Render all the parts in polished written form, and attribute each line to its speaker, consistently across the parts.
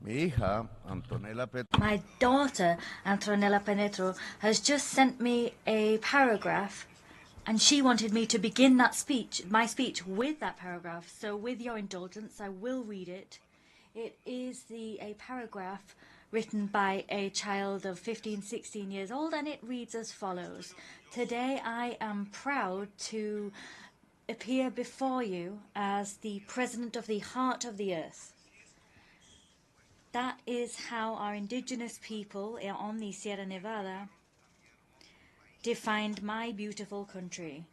Speaker 1: My daughter, Antonella Penetro, has just sent me a paragraph, and she wanted me to begin my speech with that paragraph. So with your indulgence, I will read it. It is a paragraph written by a child of 15, 16 years old, and it reads as follows. Today I am proud to appear before you as the President of the Heart of the Earth. That is how our indigenous people on the Sierra Nevada defined my beautiful country.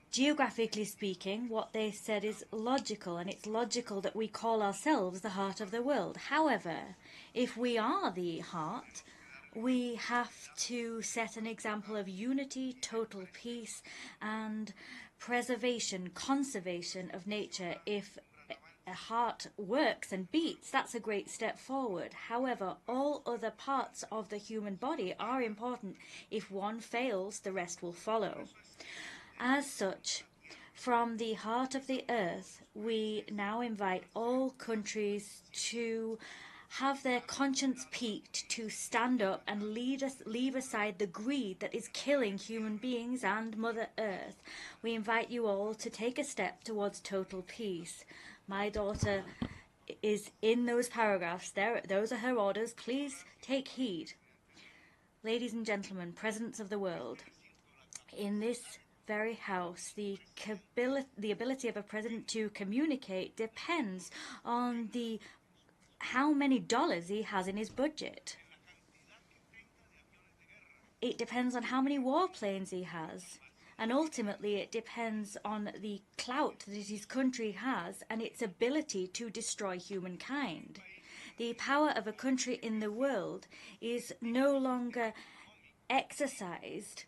Speaker 1: Geographically speaking, what they said is logical, and it's logical that we call ourselves the heart of the world. However, if we are the heart, we have to set an example of unity, total peace, and preservation, conservation of nature. If a heart works and beats, that's a great step forward. However, all other parts of the human body are important. If one fails, the rest will follow. As such, from the heart of the earth, we now invite all countries to have their conscience piqued, to stand up and leave aside the greed that is killing human beings and Mother Earth. We invite you all to take a step towards total peace. My daughter is in those paragraphs. Those are her orders. Please take heed. Ladies and gentlemen, presidents of the world, in this very house, the ability of a president to communicate depends on how many dollars he has in his budget. It depends on how many warplanes he has. And ultimately, it depends on the clout that his country has and its ability to destroy humankind. The power of a country in the world is no longer exercised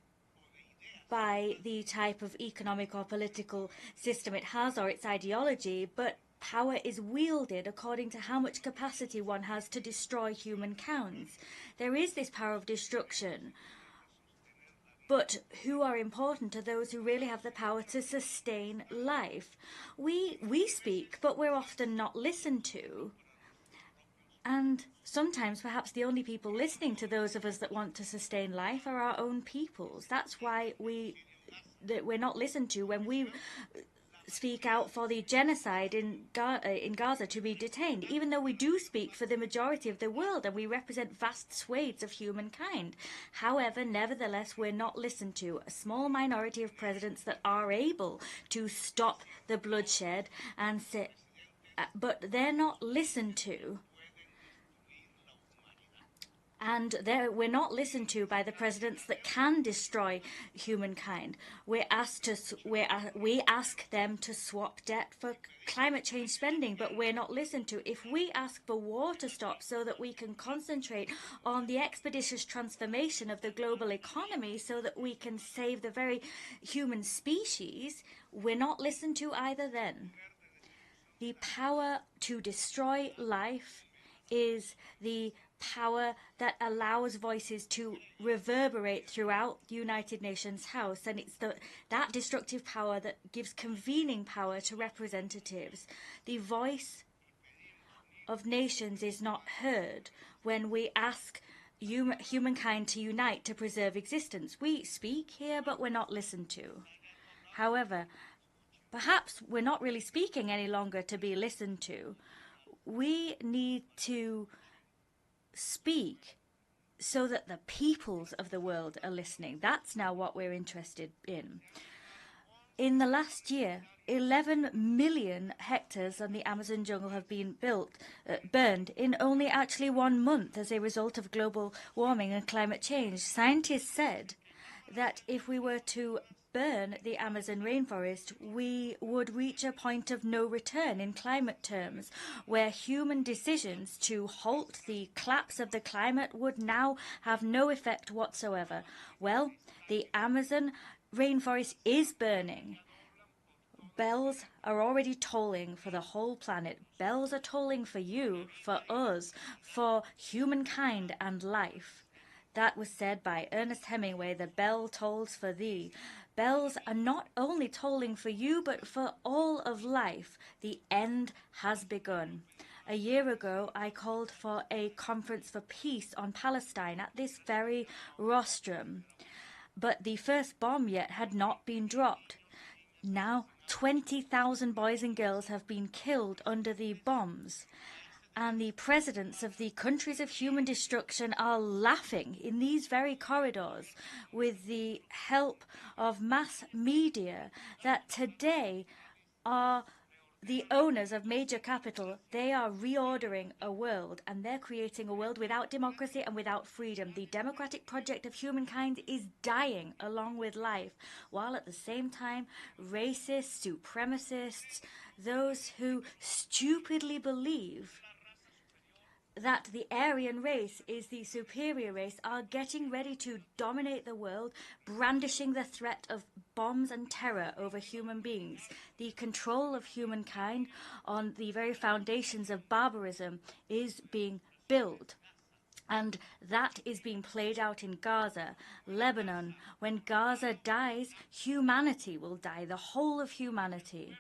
Speaker 1: by the type of economic or political system it has or its ideology, but power is wielded according to how much capacity one has to destroy humankind. There is this power of destruction. But who are important are those who really have the power to sustain life. We speak, but we're often not listened to. And sometimes perhaps the only people listening to those of us that want to sustain life are our own peoples. That's why we're not listened to when we speak out for the genocide in Gaza to be detained, even though we do speak for the majority of the world and we represent vast swathes of humankind. However, nevertheless, we're not listened to. A small minority of presidents that are able to stop the bloodshed but they're not listened to. And we're not listened to by the presidents that can destroy humankind. We ask them to swap debt for climate change spending, but we're not listened to. If we ask for war to stop so that we can concentrate on the expeditious transformation of the global economy so that we can save the very human species, we're not listened to either then. The power to destroy life is the power that allows voices to reverberate throughout the United Nations House, and it's that destructive power that gives convening power to representatives. The voice of nations is not heard when we ask humankind to unite to preserve existence. We speak here, but we're not listened to. However, perhaps we're not really speaking any longer to be listened to. We need to speak so that the peoples of the world are listening. That's now what we're interested in. In the last year, 11 million hectares on the Amazon jungle have been burned in only actually 1 month as a result of global warming and climate change. Scientists said that if we were to burn the Amazon rainforest, we would reach a point of no return in climate terms, where human decisions to halt the collapse of the climate would now have no effect whatsoever. Well, the Amazon rainforest is burning. Bells are already tolling for the whole planet. Bells are tolling for you, for us, for humankind and life. That was said by Ernest Hemingway, "The bell tolls for thee." Bells are not only tolling for you, but for all of life. The end has begun. A year ago, I called for a conference for peace on Palestine at this very rostrum, but the first bomb yet had not been dropped. Now, 20,000 boys and girls have been killed under the bombs, and the presidents of the countries of human destruction are laughing in these very corridors with the help of mass media that today are the owners of major capital. They are reordering a world, and they're creating a world without democracy and without freedom. The democratic project of humankind is dying along with life, while at the same time, racists, supremacists, those who stupidly believe that the Aryan race is the superior race are getting ready to dominate the world, brandishing the threat of bombs and terror over human beings. The control of humankind on the very foundations of barbarism is being built. And that is being played out in Gaza, Lebanon. When Gaza dies, humanity will die, the whole of humanity.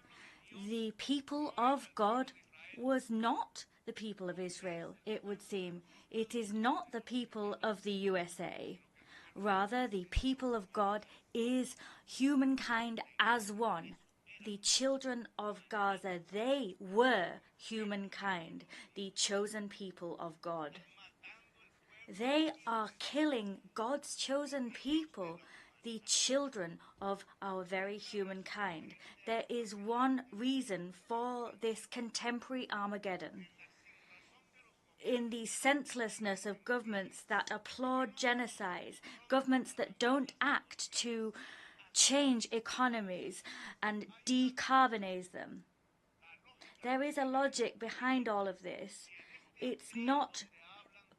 Speaker 1: The people of God was not the people of Israel, it would seem. It is not the people of the USA. Rather, the people of God is humankind as one. The children of Gaza, they were humankind, the chosen people of God. They are killing God's chosen people, the children of our very humankind. There is one reason for this contemporary Armageddon. In the senselessness of governments that applaud genocides, governments that don't act to change economies and decarbonize them. There is a logic behind all of this. It's not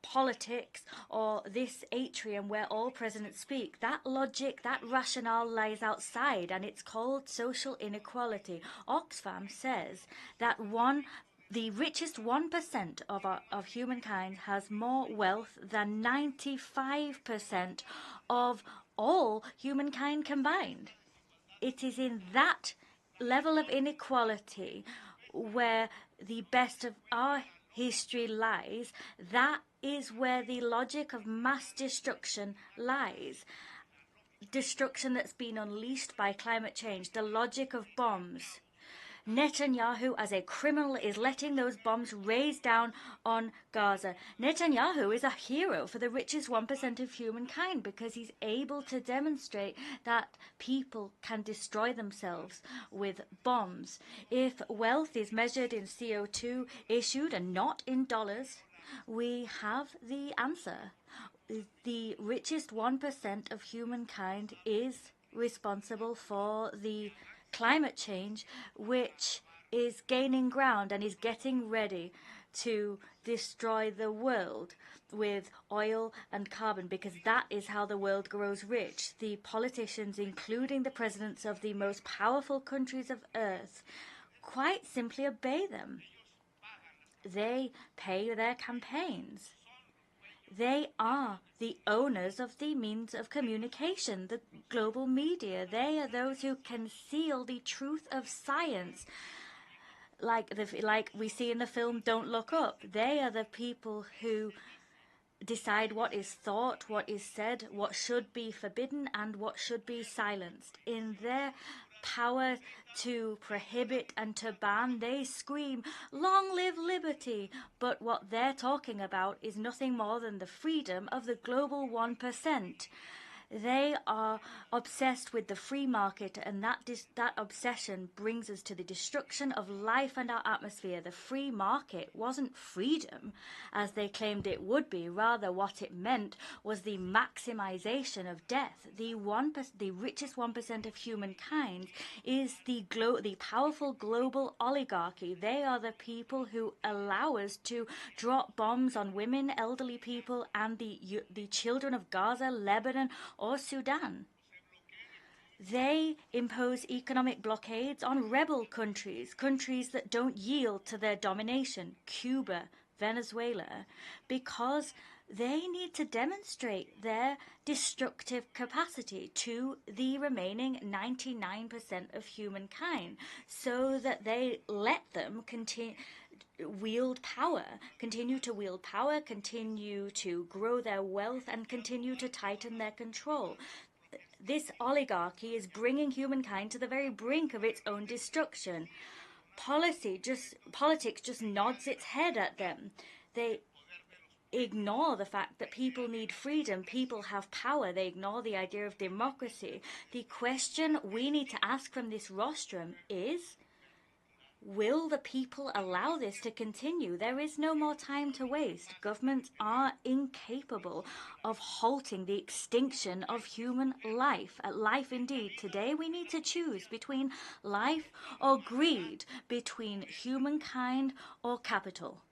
Speaker 1: politics or this atrium where all presidents speak. That logic, that rationale lies outside, and it's called social inequality. Oxfam says that the richest 1% of humankind has more wealth than 95% of all humankind combined. It is in that level of inequality where the best of our history lies. That is where the logic of mass destruction lies. Destruction that's been unleashed by climate change, the logic of bombs. Netanyahu, as a criminal, is letting those bombs raise down on Gaza. Netanyahu is a hero for the richest 1% of humankind because he's able to demonstrate that people can destroy themselves with bombs. If wealth is measured in CO2 issued and not in dollars, we have the answer. The richest 1% of humankind is responsible for the climate change, which is gaining ground and is getting ready to destroy the world with oil and carbon, because that is how the world grows rich. The politicians, including the presidents of the most powerful countries of earth, quite simply obey them. They pay their campaigns. They are the owners of the means of communication, the global media. They are those who conceal the truth of science, like we see in the film Don't Look Up. They are the people who decide what is thought, what is said, what should be forbidden, and what should be silenced. In their power to prohibit and to ban, they scream, "Long live liberty!" But what they're talking about is nothing more than the freedom of the global 1%. They are obsessed with the free market, and that obsession brings us to the destruction of life and our atmosphere. The free market wasn't freedom, as they claimed it would be. Rather, what it meant was the maximization of death. The richest 1% of humankind is the powerful global oligarchy. They are the people who allow us to drop bombs on women, elderly people, and the children of Gaza, Lebanon, or Sudan. They impose economic blockades on rebel countries, countries that don't yield to their domination, Cuba, Venezuela, because they need to demonstrate their destructive capacity to the remaining 99% of humankind, so that they let them wield power, continue to wield power, continue to grow their wealth, and continue to tighten their control. This oligarchy is bringing humankind to the very brink of its own destruction. Politics just nods its head at them. They ignore the fact that people need freedom, people have power. They ignore the idea of democracy. The question we need to ask from this rostrum is, will the people allow this to continue? There is no more time to waste. Governments are incapable of halting the extinction of human life. Life indeed. Today we need to choose between life or greed, between humankind or capital.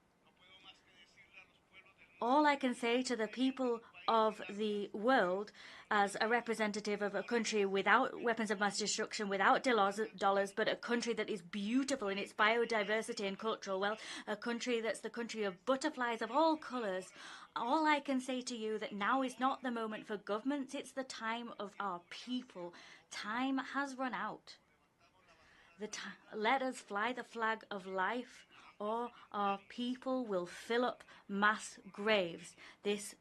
Speaker 1: All I can say to the people of the world, as a representative of a country without weapons of mass destruction, without dollars, but a country that is beautiful in its biodiversity and cultural wealth, a country that's the country of butterflies of all colours, all I can say to you that now is not the moment for governments, it's the time of our people. Time has run out. Let us fly the flag of life, or our people will fill up mass graves. This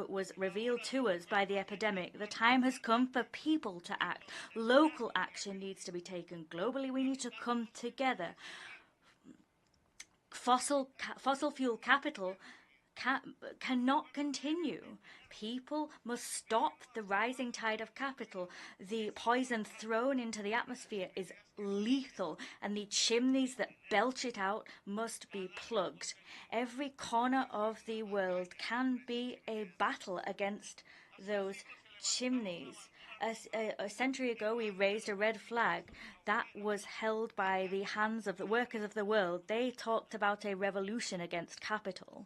Speaker 1: was revealed to us by the epidemic. The time has come for people to act. Local action needs to be taken. Globally, we need to come together. Fossil fuel capital cannot continue. People must stop the rising tide of capital. The poison thrown into the atmosphere is lethal, and the chimneys that belch it out must be plugged. Every corner of the world can be a battle against those chimneys. A century ago, we raised a red flag that was held by the hands of the workers of the world. They talked about a revolution against capital.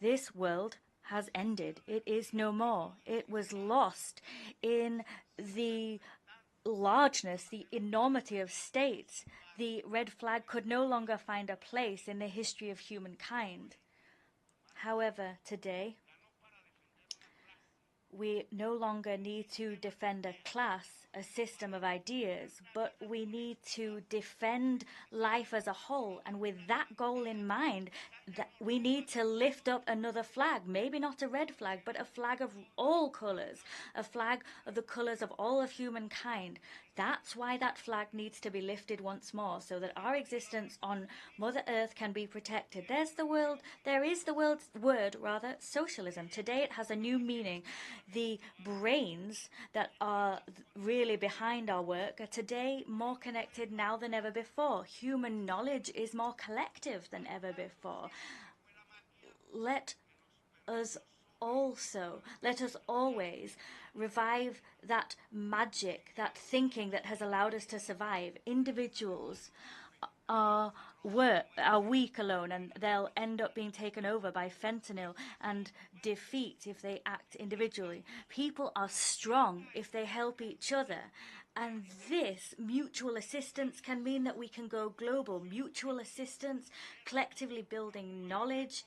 Speaker 1: This world has ended. It is no more. It was lost in the largeness, the enormity of states. The red flag could no longer find a place in the history of humankind. However, today, we no longer need to defend a class, a system of ideas, but we need to defend life as a whole. And with that goal in mind, we need to lift up another flag, maybe not a red flag, but a flag of all colors, a flag of the colors of all of humankind. That's why that flag needs to be lifted once more, so that our existence on Mother Earth can be protected. There is the word, socialism. Today it has a new meaning. The brains that are really behind our work are today more connected now than ever before. Human knowledge is more collective than ever before. Let us always revive that magic, that thinking that has allowed us to survive. Individuals are weak alone, and they'll end up being taken over by fentanyl and defeat if they act individually. People are strong if they help each other. And this mutual assistance can mean that we can go global. Mutual assistance, collectively building knowledge,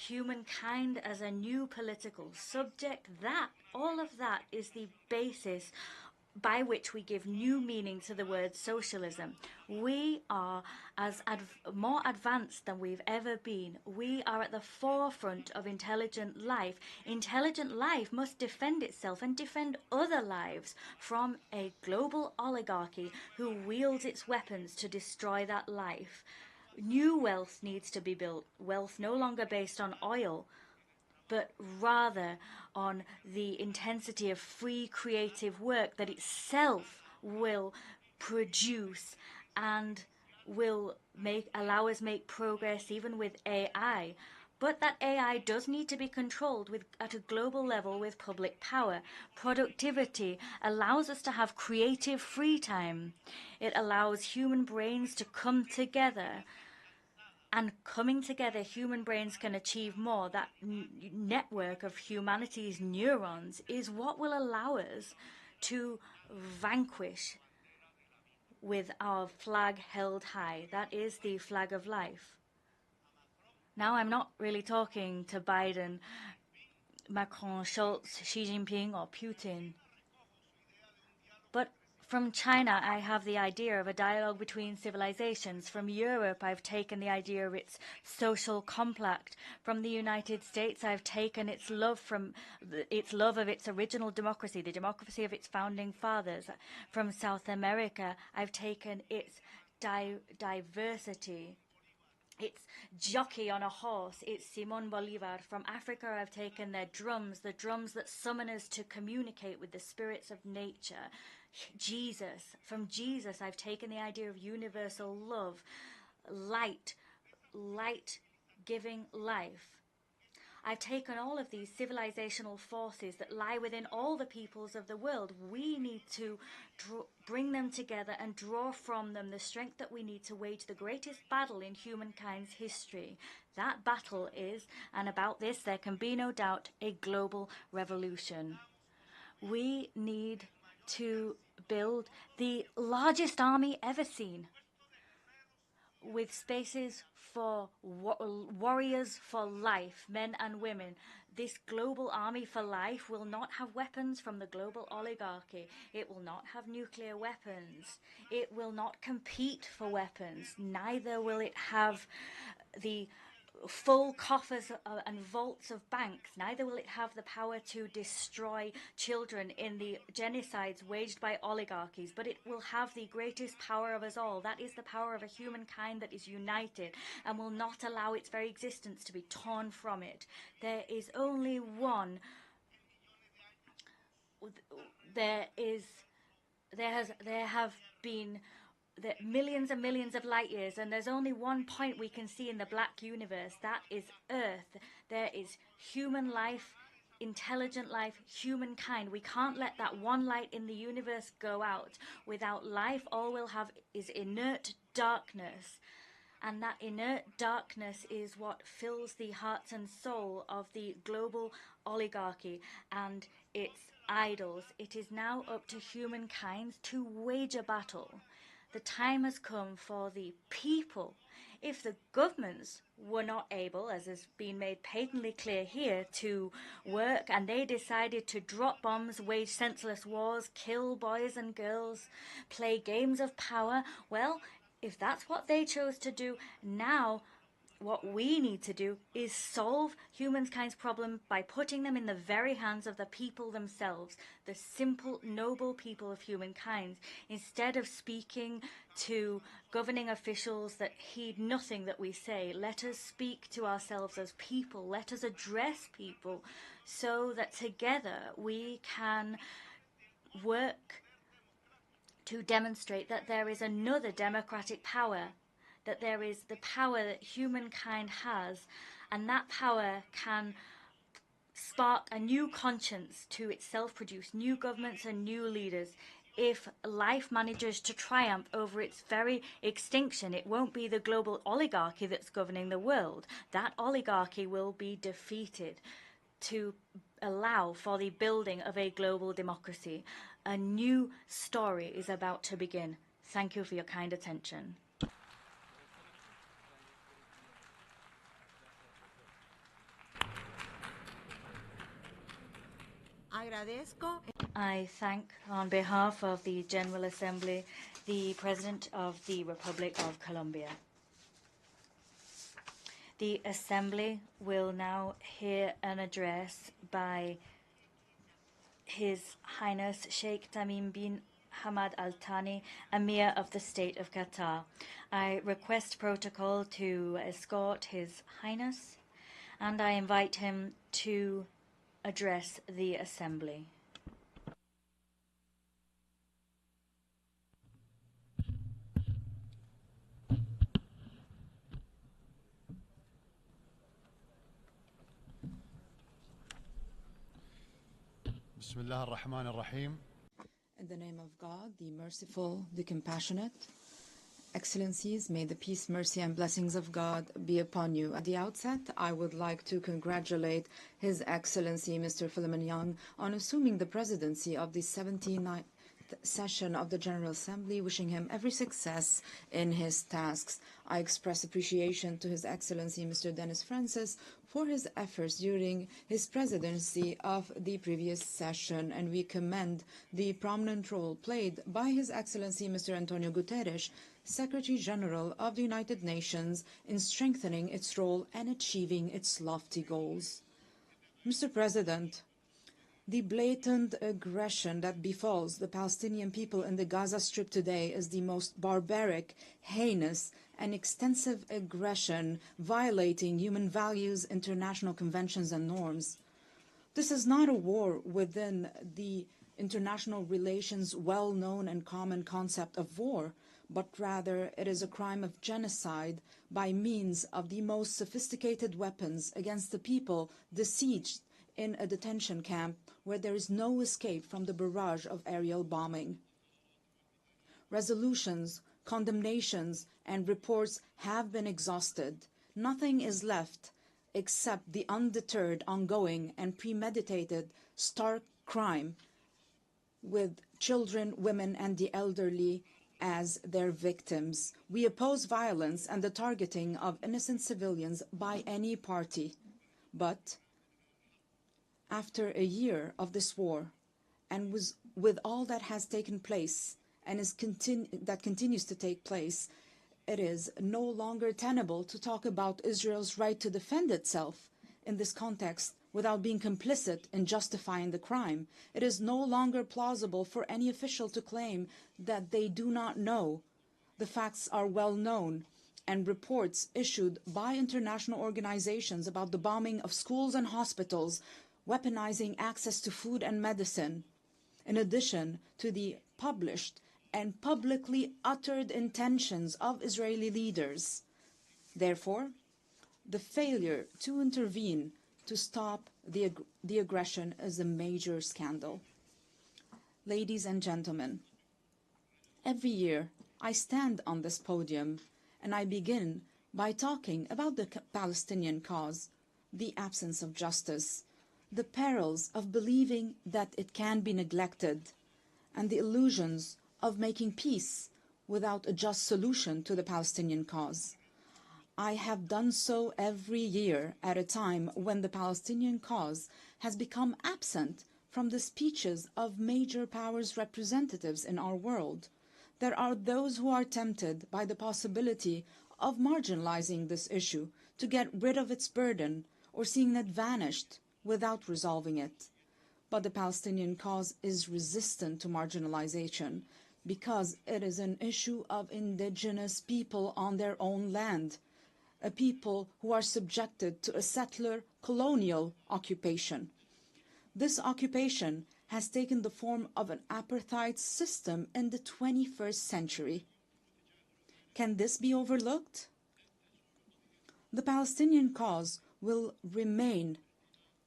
Speaker 1: humankind as a new political subject, all of that is the basis by which we give new meaning to the word socialism. We are more advanced than we've ever been. We are at the forefront of intelligent life. Intelligent life must defend itself and defend other lives from a global oligarchy who wields its weapons to destroy that life. New wealth needs to be built, wealth no longer based on oil, but rather on the intensity of free creative work that itself will produce and will allow us make progress even with AI. But that AI does need to be controlled at a global level with public power. Productivity allows us to have creative free time. It allows human brains to come together. And coming together, human brains can achieve more. That network of humanity's neurons is what will allow us to vanquish with our flag held high. That is the flag of life. Now, I'm not really talking to Biden, Macron, Schultz, Xi Jinping, or Putin. But From China, I have the idea of a dialogue between civilizations. From Europe, I've taken the idea of its social compact. From the United States, I've taken its love of its original democracy, the democracy of its founding fathers. From South America, I've taken its diversity. It's jockey on a horse. It's Simon Bolivar. From Africa, I've taken their drums, the drums that summon us to communicate with the spirits of nature. Jesus. From Jesus, I've taken the idea of universal love, light giving life. I've taken all of these civilizational forces that lie within all the peoples of the world. We need to bring them together and draw from them the strength that we need to wage the greatest battle in humankind's history. That battle is, and about this there can be no doubt, a global revolution. We need to build the largest army ever seen, with spaces for warriors for life, men and women. This global army for life will not have weapons from the global oligarchy. It will not have nuclear weapons. It will not compete for weapons. Neither will it have the full coffers and vaults of banks. Neither will it have the power to destroy children in the genocides waged by oligarchies, but it will have the greatest power of us all. That is the power of a humankind that is united and will not allow its very existence to be torn from it. There is only one. There have been millions and millions of light years, and there's only one point we can see in the black universe. That is Earth. There is human life, intelligent life, humankind. We can't let that one light in the universe go out. Without life, all we'll have is inert darkness. And that inert darkness is what fills the hearts and soul of the global oligarchy and its idols. It is now up to humankind to wage a battle. The time has come for the people. If the governments were not able, as has been made patently clear here, to work, and they decided to drop bombs, wage senseless wars, kill boys and girls, play games of power, well, if that's what they chose to do, now what we need to do is solve humankind's problem by putting them in the very hands of the people themselves, the simple, noble people of humankind. Instead of speaking to governing officials that heed nothing that we say, let us speak to ourselves as people. Let us address people so that together we can work to demonstrate that there is another democratic power, that there is the power that humankind has, and that power can spark a new conscience to itself, produce new governments and new leaders. If life manages to triumph over its very extinction, it won't be the global oligarchy that's governing the world. That oligarchy will be defeated to allow for the building of a global democracy. A new story is about to begin. Thank you for your kind attention. I thank, on behalf of the General Assembly, the President of the Republic of Colombia. The Assembly will now hear an address by His Highness Sheikh Tamim bin Hamad Al Thani, Emir of the State of Qatar. I request protocol to escort His Highness, and I invite him to address the Assembly.
Speaker 2: Bismillah ar-Rahman ar-Rahim.
Speaker 3: In the name of God, the merciful, the compassionate. Excellencies, may the peace, mercy, and blessings of God be upon you. At the outset, I would like to congratulate His Excellency Mr. Philemon Young on assuming the presidency of the 79th session of the General Assembly, wishing him every success in his tasks. I express appreciation to His Excellency Mr. Dennis Francis for his efforts during his presidency of the previous session, and we commend the prominent role played by His Excellency Mr. António Guterres, Secretary-General of the United Nations, in strengthening its role and achieving its lofty goals. Mr. President, the blatant aggression that befalls the Palestinian people in the Gaza Strip today is the most barbaric, heinous, and extensive aggression violating human values, international conventions, and norms. This is not a war within the international relations well-known and common concept of war, but rather it is a crime of genocide by means of the most sophisticated weapons against the people besieged in a detention camp where there is no escape from the barrage of aerial bombing. Resolutions, condemnations, and reports have been exhausted. Nothing is left except the undeterred, ongoing, and premeditated stark crime with children, women, and the elderly as their victims. We oppose violence and the targeting of innocent civilians by any party. But after a year of this war, and with all that has taken place and that continues to take place, it is no longer tenable to talk about Israel's right to defend itself in this context without being complicit in justifying the crime. It is no longer plausible for any official to claim that they do not know. The facts are well known, and reports issued by international organizations about the bombing of schools and hospitals, weaponizing access to food and medicine, in addition to the published and publicly uttered intentions of Israeli leaders. Therefore, the failure to intervene to stop the aggression is a major scandal. Ladies and gentlemen, every year I stand on this podium and I begin by talking about the Palestinian cause, the absence of justice, the perils of believing that it can be neglected, and the illusions of making peace without a just solution to the Palestinian cause. I have done so every year at a time when the Palestinian cause has become absent from the speeches of major powers' representatives in our world. There are those who are tempted by the possibility of marginalizing this issue to get rid of its burden or seeing it vanished without resolving it. But the Palestinian cause is resistant to marginalization because it is an issue of indigenous people on their own land, a people who are subjected to a settler colonial occupation. This occupation has taken the form of an apartheid system in the 21st century. Can this be overlooked? The Palestinian cause will remain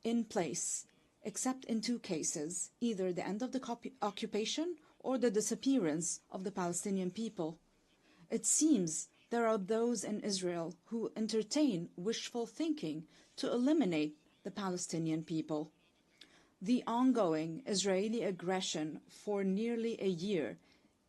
Speaker 3: in place, except in two cases, either the end of the occupation or the disappearance of the Palestinian people. It seems there are those in Israel who entertain wishful thinking to eliminate the Palestinian people. The ongoing Israeli aggression for nearly a year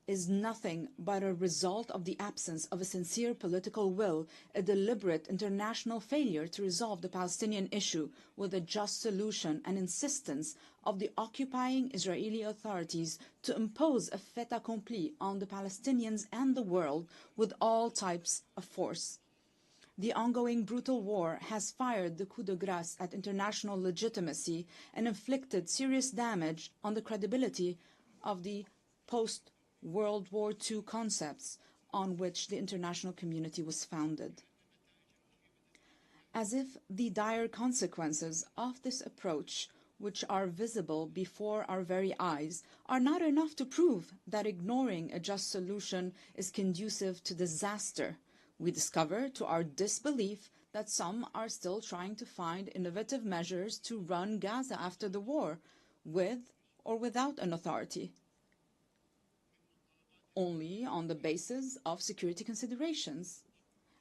Speaker 3: is nothing but a result of the absence of a sincere political will, a deliberate international failure to resolve the Palestinian issue with a just solution, and insistence of the occupying Israeli authorities to impose a fait accompli on the Palestinians and the world with all types of force. The ongoing brutal war has fired the coup de grace at international legitimacy and inflicted serious damage on the credibility of the post-World War II concepts on which the international community was founded. As if the dire consequences of this approach, which are visible before our very eyes, are not enough to prove that ignoring a just solution is conducive to disaster, we discover to our disbelief that some are still trying to find innovative measures to run Gaza after the war, with or without an authority, only on the basis of security considerations.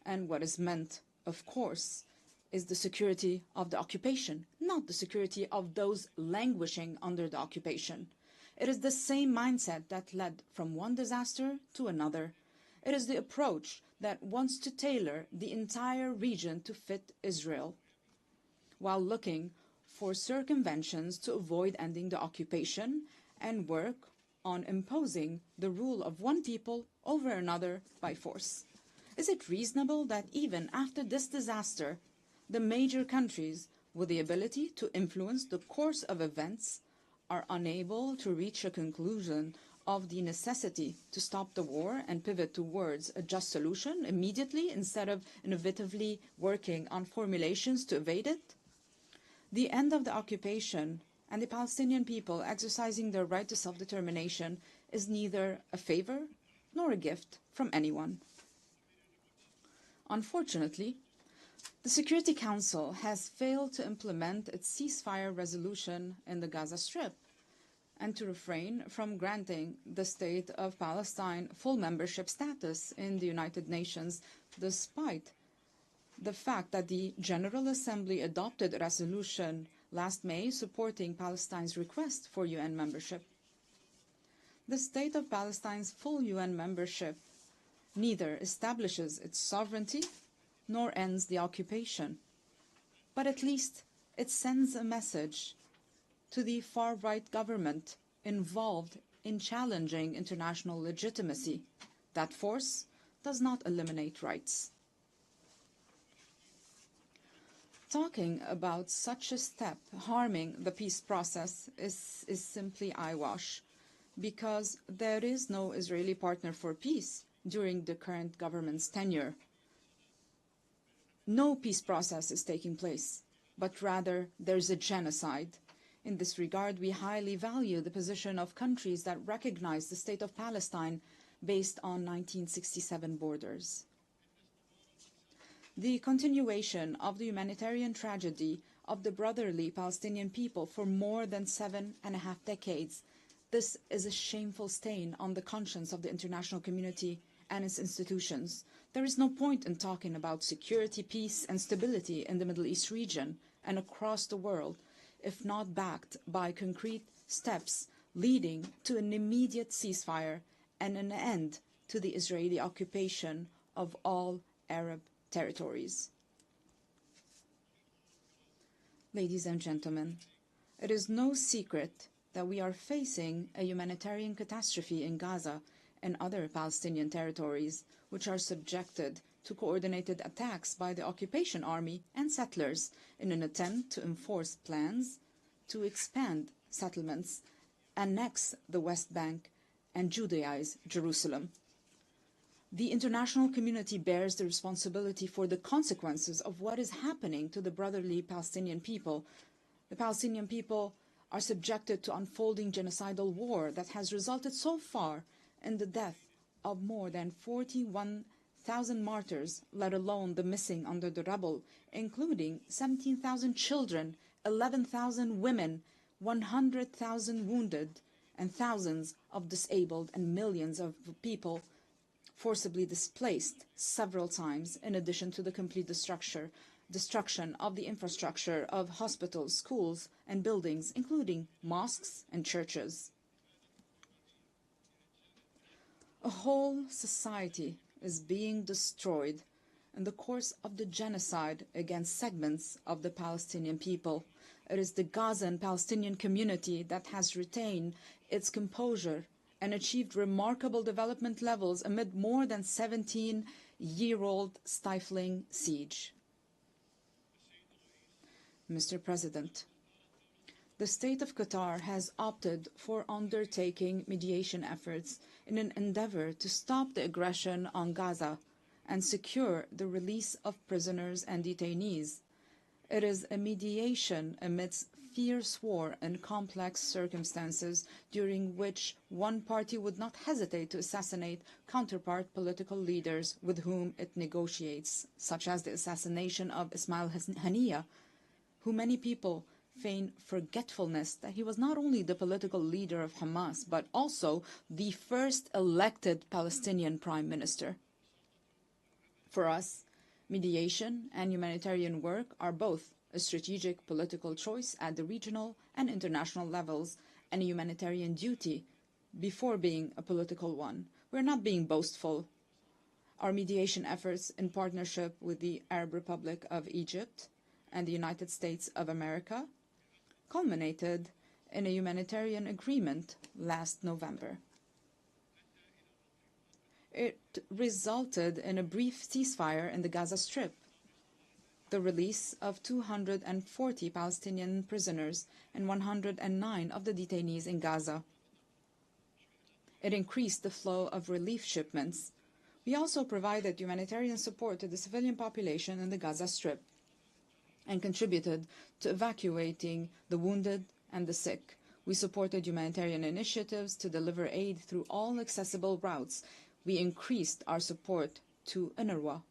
Speaker 3: And what is meant, of course, is the security of the occupation, not the security of those languishing under the occupation. It is the same mindset that led from one disaster to another. It is the approach that wants to tailor the entire region to fit Israel, while looking for circumventions to avoid ending the occupation and work on imposing the rule of one people over another by force. Is it reasonable that even after this disaster, the major countries with the ability to influence the course of events are unable to reach a conclusion of the necessity to stop the war and pivot towards a just solution immediately instead of innovatively working on formulations to evade it? The end of the occupation and the Palestinian people exercising their right to self-determination is neither a favor nor a gift from anyone. Unfortunately, the Security Council has failed to implement its ceasefire resolution in the Gaza Strip and to refrain from granting the State of Palestine full membership status in the United Nations, despite the fact that the General Assembly adopted a resolution last May supporting Palestine's request for UN membership. The State of Palestine's full UN membership neither establishes its sovereignty nor ends the occupation, but at least it sends a message to the far-right government involved in challenging international legitimacy that force does not eliminate rights. Talking about such a step harming the peace process is simply eyewash, because there is no Israeli partner for peace during the current government's tenure. No peace process is taking place, but rather there's a genocide. In this regard, we highly value the position of countries that recognize the State of Palestine based on 1967 borders. The continuation of the humanitarian tragedy of the brotherly Palestinian people for more than 7.5 decades, this is a shameful stain on the conscience of the international community and its institutions. There is no point in talking about security, peace, and stability in the Middle East region and across the world if not backed by concrete steps leading to an immediate ceasefire and an end to the Israeli occupation of all Arab territories. Ladies and gentlemen, it is no secret that we are facing a humanitarian catastrophe in Gaza and other Palestinian territories, which are subjected to coordinated attacks by the occupation army and settlers in an attempt to enforce plans to expand settlements, annex the West Bank, and Judaize Jerusalem. The international community bears the responsibility for the consequences of what is happening to the brotherly Palestinian people. The Palestinian people are subjected to unfolding genocidal war that has resulted so far in the death of more than 41,000 martyrs, let alone the missing under the rubble, including 17,000 children, 11,000 women, 100,000 wounded, and thousands of disabled and millions of people forcibly displaced several times, in addition to the complete destruction of the infrastructure of hospitals, schools, and buildings, including mosques and churches. A whole society is being destroyed in the course of the genocide against segments of the Palestinian people. It is the Gazan Palestinian community that has retained its composure and achieved remarkable development levels amid more than 17-year-old stifling siege. Mr. President, the State of Qatar has opted for undertaking mediation efforts in an endeavor to stop the aggression on Gaza and secure the release of prisoners and detainees. It is a mediation amidst fierce war and complex circumstances during which one party would not hesitate to assassinate counterpart political leaders with whom it negotiates, such as the assassination of Ismail Haniyeh, who many people feign forgetfulness that he was not only the political leader of Hamas, but also the first elected Palestinian prime minister. For us, mediation and humanitarian work are both a strategic political choice at the regional and international levels and a humanitarian duty before being a political one. We're not being boastful Our mediation efforts, in partnership with the Arab Republic of Egypt and the United States of America, culminated in a humanitarian agreement last November. It resulted in a brief ceasefire in the Gaza Strip, the release of 240 Palestinian prisoners and 109 of the detainees in Gaza. It increased the flow of relief shipments. We also provided humanitarian support to the civilian population in the Gaza Strip and contributed to evacuating the wounded and the sick. We supported humanitarian initiatives to deliver aid through all accessible routes. We increased our support to UNRWA,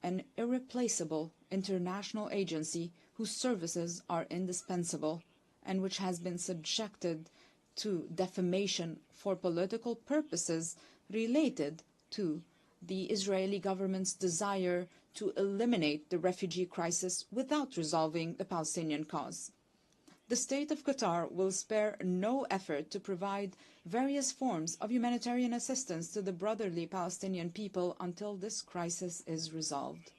Speaker 3: an irreplaceable international agency whose services are indispensable and which has been subjected to defamation for political purposes related to the Israeli government's desire to eliminate the refugee crisis without resolving the Palestinian cause. The State of Qatar will spare no effort to provide various forms of humanitarian assistance to the brotherly Palestinian people until this crisis is resolved.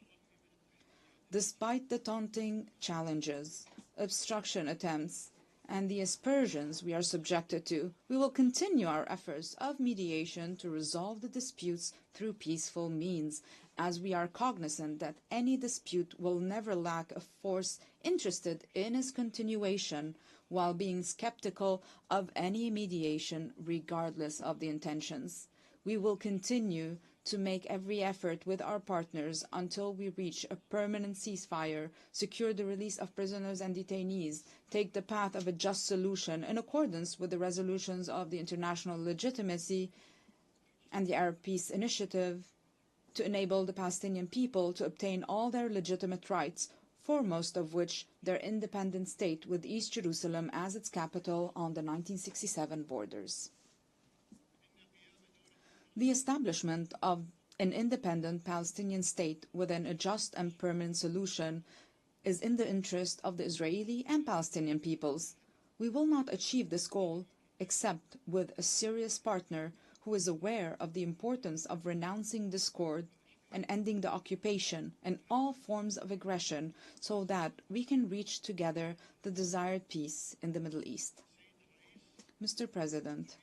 Speaker 3: Despite the taunting challenges, obstruction attempts, and the aspersions we are subjected to, we will continue our efforts of mediation to resolve the disputes through peaceful means, as we are cognizant that any dispute will never lack a force interested in its continuation, while being skeptical of any mediation regardless of the intentions. We will continue to make every effort with our partners until we reach a permanent ceasefire, secure the release of prisoners and detainees, take the path of a just solution in accordance with the resolutions of the international legitimacy and the Arab Peace Initiative, to enable the Palestinian people to obtain all their legitimate rights, foremost of which their independent state with East Jerusalem as its capital on the 1967 borders. The establishment of an independent Palestinian state within a just and permanent solution is in the interest of the Israeli and Palestinian peoples. We will not achieve this goal except with a serious partner who is aware of the importance of renouncing discord and ending the occupation and all forms of aggression so that we can reach together the desired peace in the Middle East. Mr. President,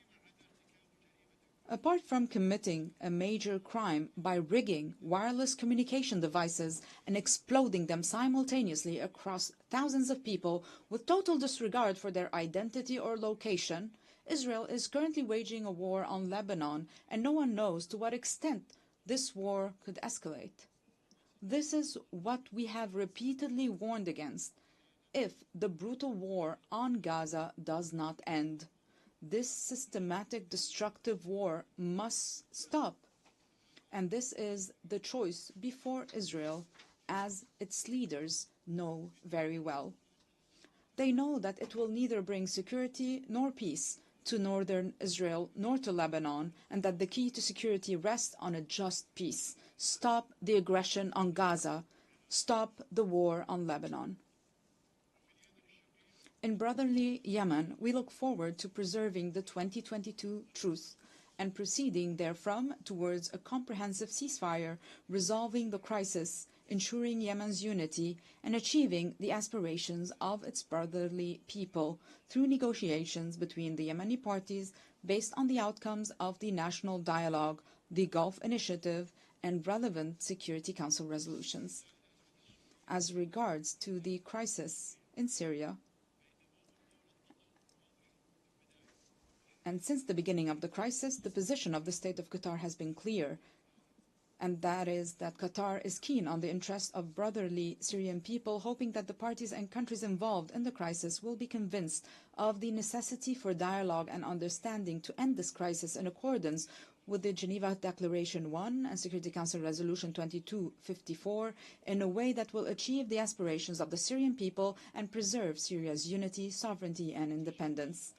Speaker 3: apart from committing a major crime by rigging wireless communication devices and exploding them simultaneously across thousands of people with total disregard for their identity or location, Israel is currently waging a war on Lebanon, and no one knows to what extent this war could escalate. This is what we have repeatedly warned against. If the brutal war on Gaza does not end, this systematic destructive war must stop. And this is the choice before Israel, as its leaders know very well. They know that it will neither bring security nor peace to northern Israel nor to Lebanon, and that the key to security rests on a just peace. Stop the aggression on Gaza. Stop the war on Lebanon. In brotherly Yemen, we look forward to preserving the 2022 truce and proceeding therefrom towards a comprehensive ceasefire, resolving the crisis, ensuring Yemen's unity, and achieving the aspirations of its brotherly people through negotiations between the Yemeni parties based on the outcomes of the national dialogue, the Gulf Initiative, and relevant Security Council resolutions. As regards to the crisis in Syria, and since the beginning of the crisis, the position of the State of Qatar has been clear, and that is that Qatar is keen on the interest of brotherly Syrian people, hoping that the parties and countries involved in the crisis will be convinced of the necessity for dialogue and understanding to end this crisis in accordance with the Geneva Declaration 1 and Security Council Resolution 2254 in a way that will achieve the aspirations of the Syrian people and preserve Syria's unity, sovereignty, and independence.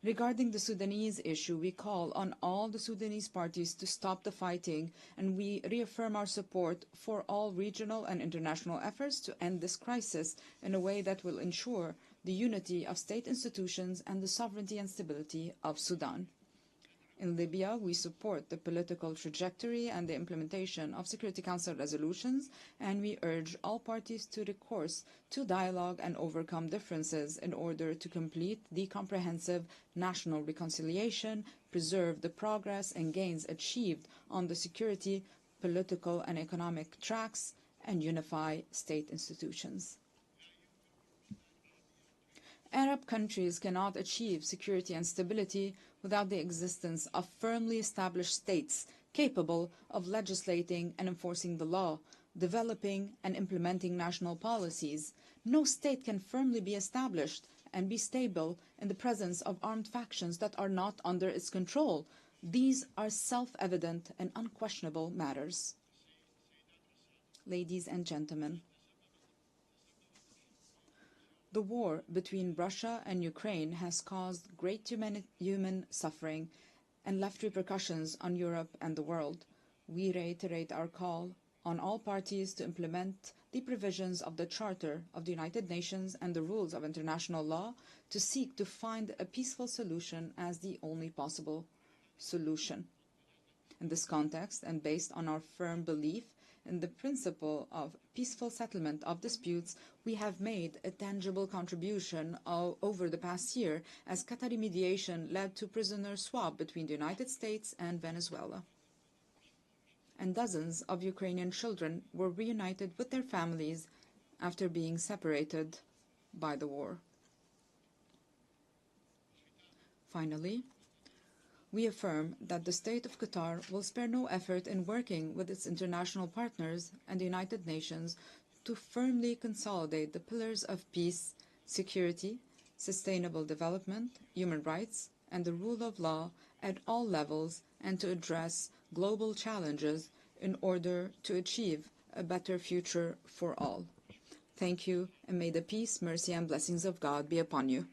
Speaker 3: Regarding the Sudanese issue, we call on all the Sudanese parties to stop the fighting, and we reaffirm our support for all regional and international efforts to end this crisis in a way that will ensure the unity of state institutions and the sovereignty and stability of Sudan. In Libya, we support the political trajectory and the implementation of Security Council resolutions, and we urge all parties to recourse to dialogue and overcome differences in order to complete the comprehensive national reconciliation, preserve the progress and gains achieved on the security, political and economic tracks, and unify state institutions. Arab countries cannot achieve security and stability without the existence of firmly established states capable of legislating and enforcing the law, developing and implementing national policies. No state can firmly be established and be stable in the presence of armed factions that are not under its control. These are self-evident and unquestionable matters. Ladies and gentlemen, the war between Russia and Ukraine has caused great human suffering and left repercussions on Europe and the world. We reiterate our call on all parties to implement the provisions of the Charter of the United Nations and the rules of international law to seek to find a peaceful solution as the only possible solution. In this context, and based on our firm belief in the principle of peaceful settlement of disputes, we have made a tangible contribution over the past year as Qatari mediation led to prisoner swap between the United States and Venezuela. And dozens of Ukrainian children were reunited with their families after being separated by the war. Finally, we affirm that the State of Qatar will spare no effort in working with its international partners and the United Nations to firmly consolidate the pillars of peace, security, sustainable development, human rights, and the rule of law at all levels, and to address global challenges in order to achieve a better future for all. Thank you, and may the peace, mercy, and blessings of God be upon you.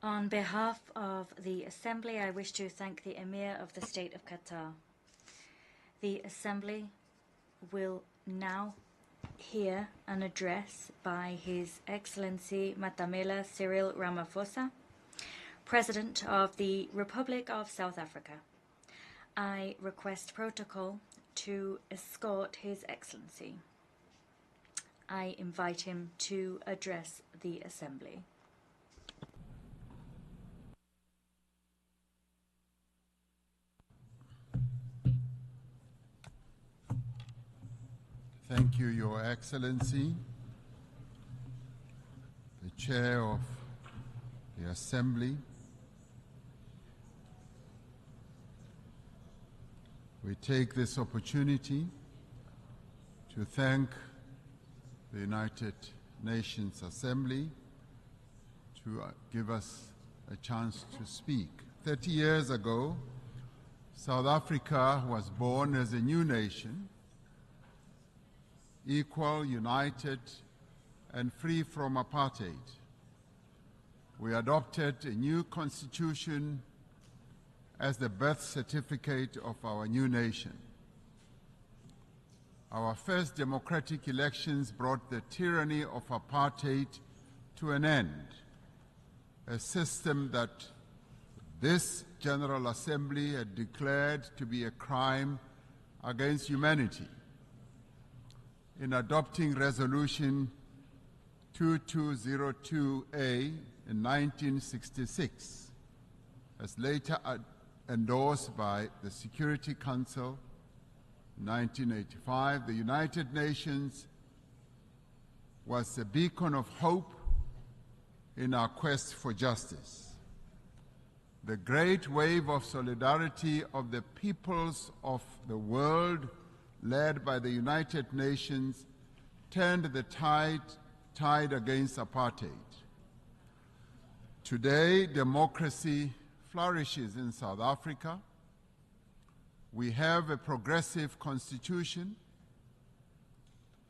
Speaker 1: On behalf of the Assembly, I wish to thank the Emir of the State of Qatar. The Assembly will now hear an address by His Excellency Matamela Cyril Ramaphosa, President of the Republic of South Africa. I request protocol to escort His Excellency. I invite him to address the Assembly.
Speaker 2: Thank you, Your Excellency, the Chair of the Assembly. We take this opportunity to thank the United Nations Assembly to give us a chance to speak. 30 years ago, South Africa was born as a new nation, equal, united, and free from apartheid. We adopted a new constitution as the birth certificate of our new nation. Our first democratic elections brought the tyranny of apartheid to an end, a system that this General Assembly had declared to be a crime against humanity. In adopting Resolution 2202A in 1966, as later endorsed by the Security Council in 1985, the United Nations was a beacon of hope in our quest for justice. The great wave of solidarity of the peoples of the world, led by the United Nations, turned the tide against apartheid. Today, democracy flourishes in South Africa. We have a progressive constitution,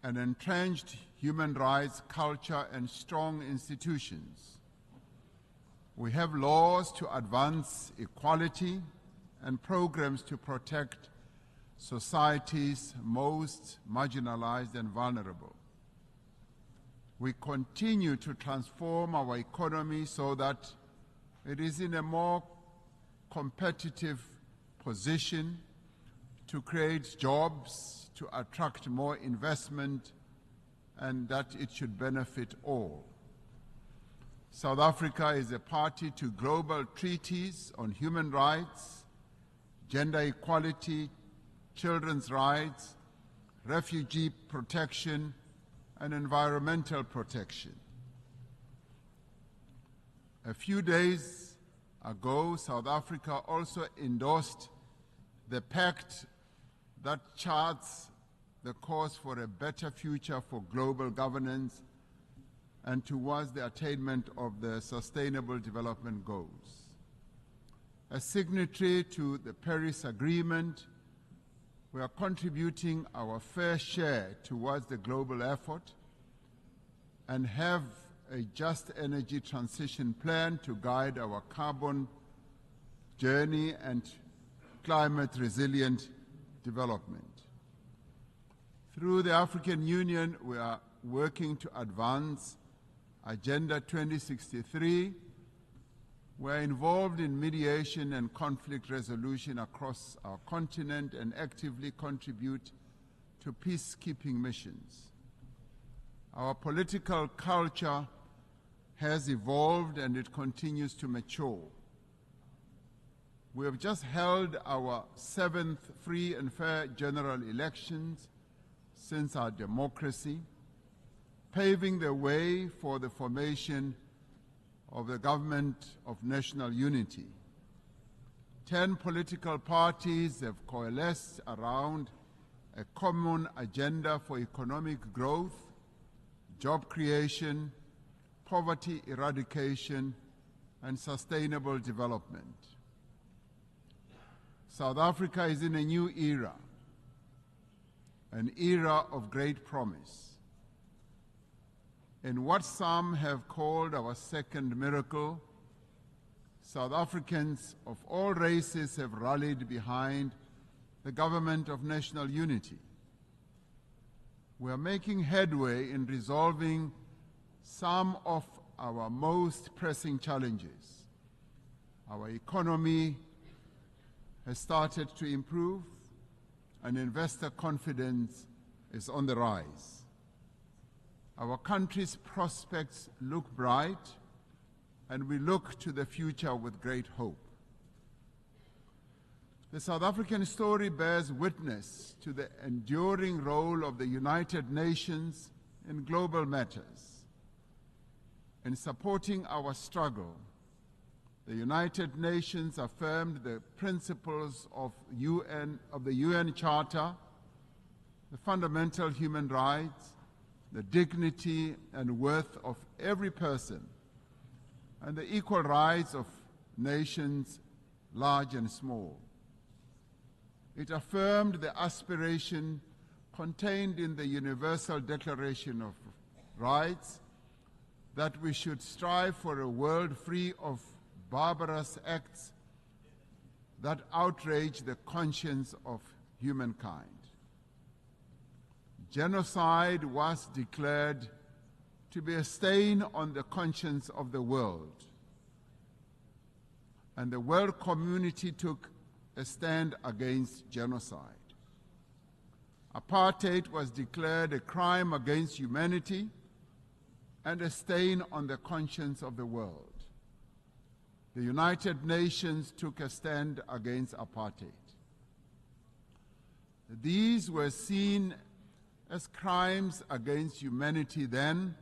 Speaker 2: an entrenched human rights culture, and strong institutions. We have laws to advance equality and programs to protect societies most marginalized and vulnerable. We continue to transform our economy so that it is in a more competitive position to create jobs, to attract more investment, and that it should benefit all. South Africa is a party to global treaties on human rights, gender equality, children's rights, refugee protection, and environmental protection. A few days ago, South Africa also endorsed the pact that charts the course for a better future for global governance and towards the attainment of the Sustainable Development Goals. As signatory to the Paris Agreement, we are contributing our fair share towards the global effort and have a just energy transition plan to guide our carbon journey and climate resilient development. Through the African Union, we are working to advance Agenda 2063. We are involved in mediation and conflict resolution across our continent and actively contribute to peacekeeping missions. Our political culture has evolved and it continues to mature. We have just held our 7th free and fair general elections since our democracy, paving the way for the formation of the Government of National Unity. 10 political parties have coalesced around a common agenda for economic growth, job creation, poverty eradication, and sustainable development. South Africa is in a new era, an era of great promise. In what some have called our second miracle, South Africans of all races have rallied behind the Government of National Unity. We are making headway in resolving some of our most pressing challenges. Our economy has started to improve, and investor confidence is on the rise. Our country's prospects look bright, and we look to the future with great hope. The South African story bears witness to the enduring role of the United Nations in global matters. In supporting our struggle, the United Nations affirmed the principles of the UN Charter, the fundamental human rights, the dignity and worth of every person, and the equal rights of nations, large and small. It affirmed the aspiration contained in the Universal Declaration of Rights that we should strive for a world free of barbarous acts that outrage the conscience of humankind. Genocide was declared to be a stain on the conscience of the world, and the world community took a stand against genocide. Apartheid was declared a crime against humanity and a stain on the conscience of the world. The United Nations took a stand against apartheid. These were seen as crimes against humanity then,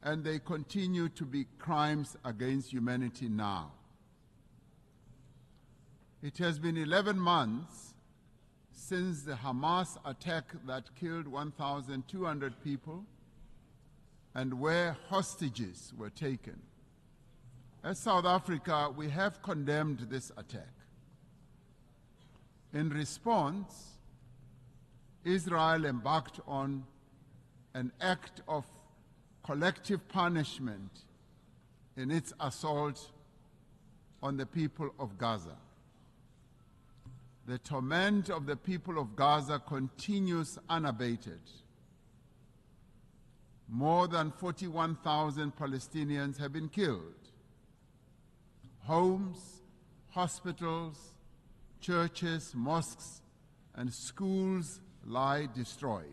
Speaker 2: and they continue to be crimes against humanity now. It has been 11 months since the Hamas attack that killed 1,200 people and where hostages were taken. As South Africa, we have condemned this attack. In response, Israel embarked on an act of collective punishment in its assault on the people of Gaza. The torment of the people of Gaza continues unabated. More than 41,000 Palestinians have been killed. Homes, hospitals, churches, mosques, and schools lie destroyed.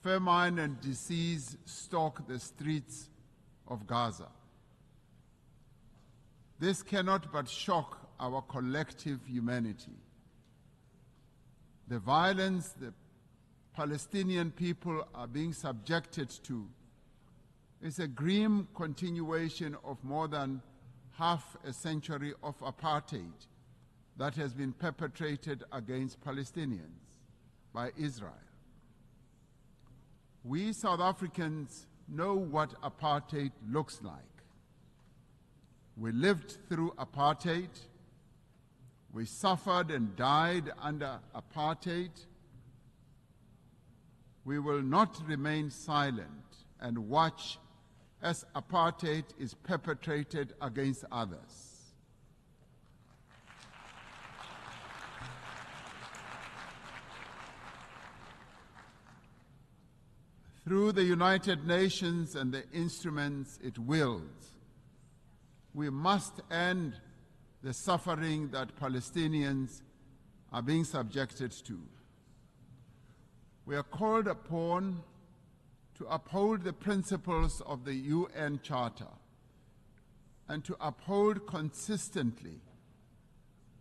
Speaker 2: Famine and disease stalk the streets of Gaza. This cannot but shock our collective humanity. The violence the Palestinian people are being subjected to is a grim continuation of more than half a century of apartheid that has been perpetrated against Palestinians by Israel. We South Africans know what apartheid looks like. We lived through apartheid. We suffered and died under apartheid. We will not remain silent and watch as apartheid is perpetrated against others. Through the United Nations and the instruments it wields, we must end the suffering that Palestinians are being subjected to. We are called upon to uphold the principles of the UN Charter and to uphold consistently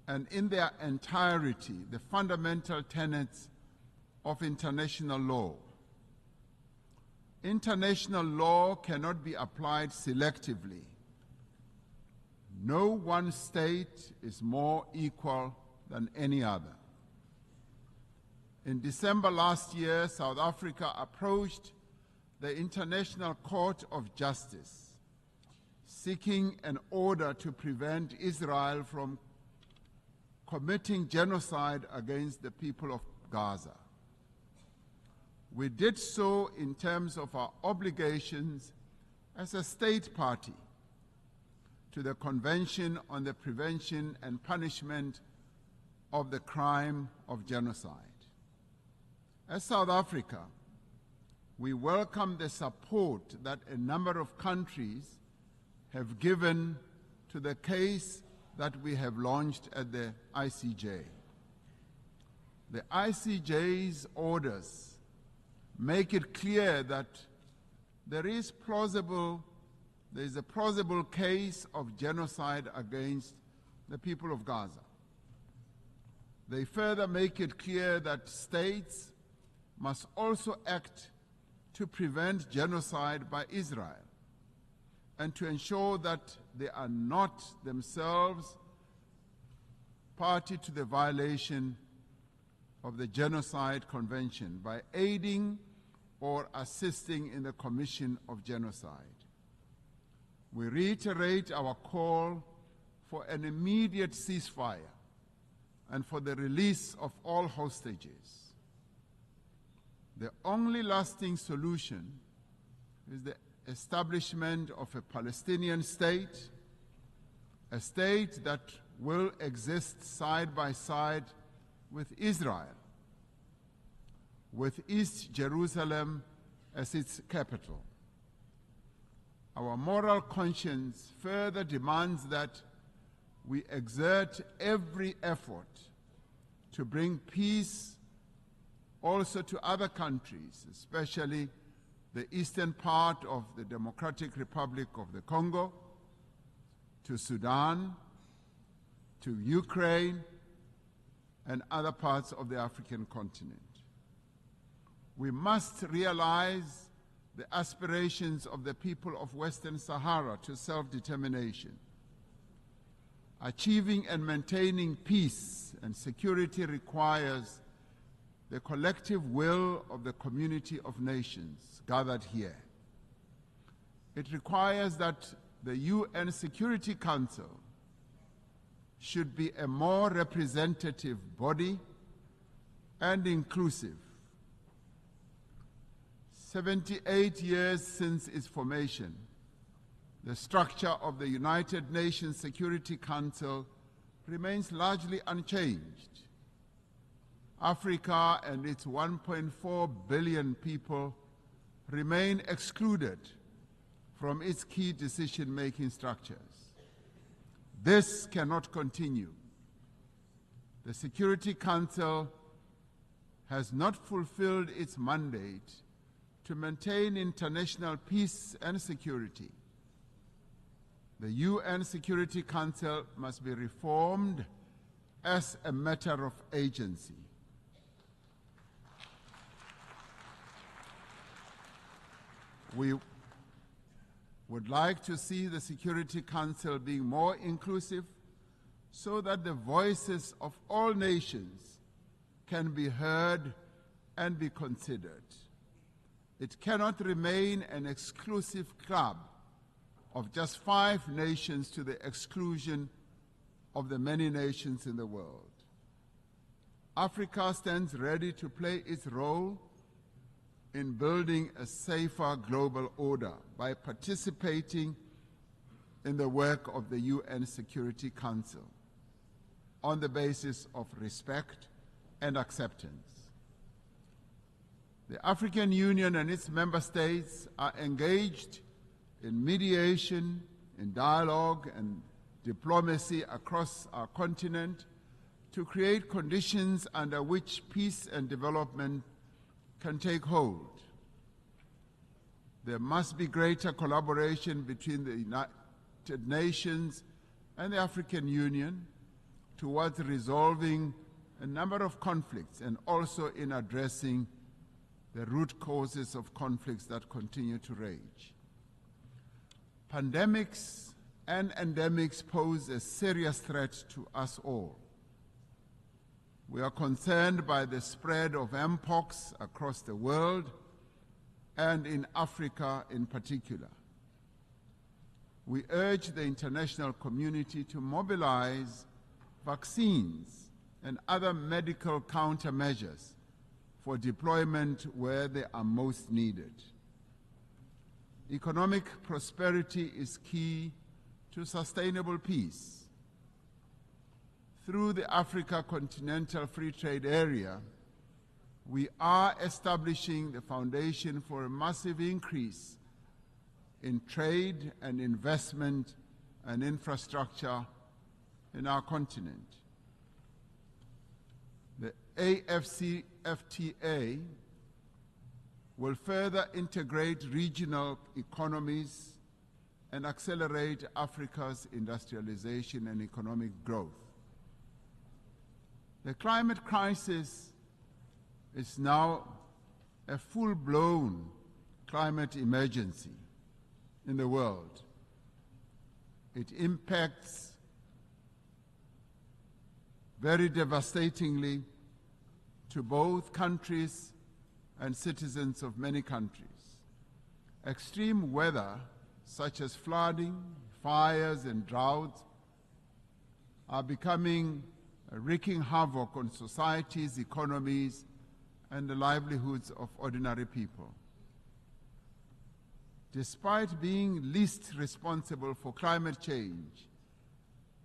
Speaker 2: and in their entirety the fundamental tenets of international law. International law cannot be applied selectively. No one state is more equal than any other. In December last year, South Africa approached the International Court of Justice, seeking an order to prevent Israel from committing genocide against the people of Gaza. We did so in terms of our obligations as a state party to the Convention on the Prevention and Punishment of the Crime of Genocide. As South Africa, we welcome the support that a number of countries have given to the case that we have launched at the ICJ. The ICJ's orders make it clear that there is a plausible case of genocide against the people of Gaza. They further make it clear that states must also act to prevent genocide by Israel and to ensure that they are not themselves party to the violation of the Genocide Convention by aiding or assisting in the commission of genocide. We reiterate our call for an immediate ceasefire and for the release of all hostages. The only lasting solution is the establishment of a Palestinian state, a state that will exist side by side with Israel, with East Jerusalem as its capital. Our moral conscience further demands that we exert every effort to bring peace also to other countries, especially the eastern part of the Democratic Republic of the Congo, to Sudan, to Ukraine, and other parts of the African continent. We must realize the aspirations of the people of Western Sahara to self-determination. Achieving and maintaining peace and security requires the collective will of the community of nations gathered here. It requires that the UN Security Council should be a more representative body and inclusive. 78 years since its formation, the structure of the United Nations Security Council remains largely unchanged. Africa and its 1.4 billion people remain excluded from its key decision-making structures. This cannot continue. The Security Council has not fulfilled its mandate to maintain international peace and security. The UN Security Council must be reformed as a matter of agency. We would like to see the Security Council being more inclusive so that the voices of all nations can be heard and be considered. It cannot remain an exclusive club of just 5 nations to the exclusion of the many nations in the world. Africa stands ready to play its role in building a safer global order by participating in the work of the UN Security Council on the basis of respect and acceptance. The African Union and its member states are engaged in mediation, in dialogue and diplomacy across our continent to create conditions under which peace and development can take hold. There must be greater collaboration between the United Nations and the African Union towards resolving a number of conflicts and also in addressing the root causes of conflicts that continue to rage. Pandemics and endemics pose a serious threat to us all. We are concerned by the spread of mpox across the world and in Africa in particular. We urge the international community to mobilize vaccines and other medical countermeasures for deployment where they are most needed. Economic prosperity is key to sustainable peace. Through the Africa Continental Free Trade Area, we are establishing the foundation for a massive increase in trade and investment and infrastructure in our continent. The AFCFTA will further integrate regional economies and accelerate Africa's industrialization and economic growth. The climate crisis is now a full-blown climate emergency in the world. It impacts very devastatingly to both countries and citizens of many countries. Extreme weather, such as flooding, fires, and droughts, are becoming wreaking havoc on societies, economies, and the livelihoods of ordinary people. Despite being least responsible for climate change,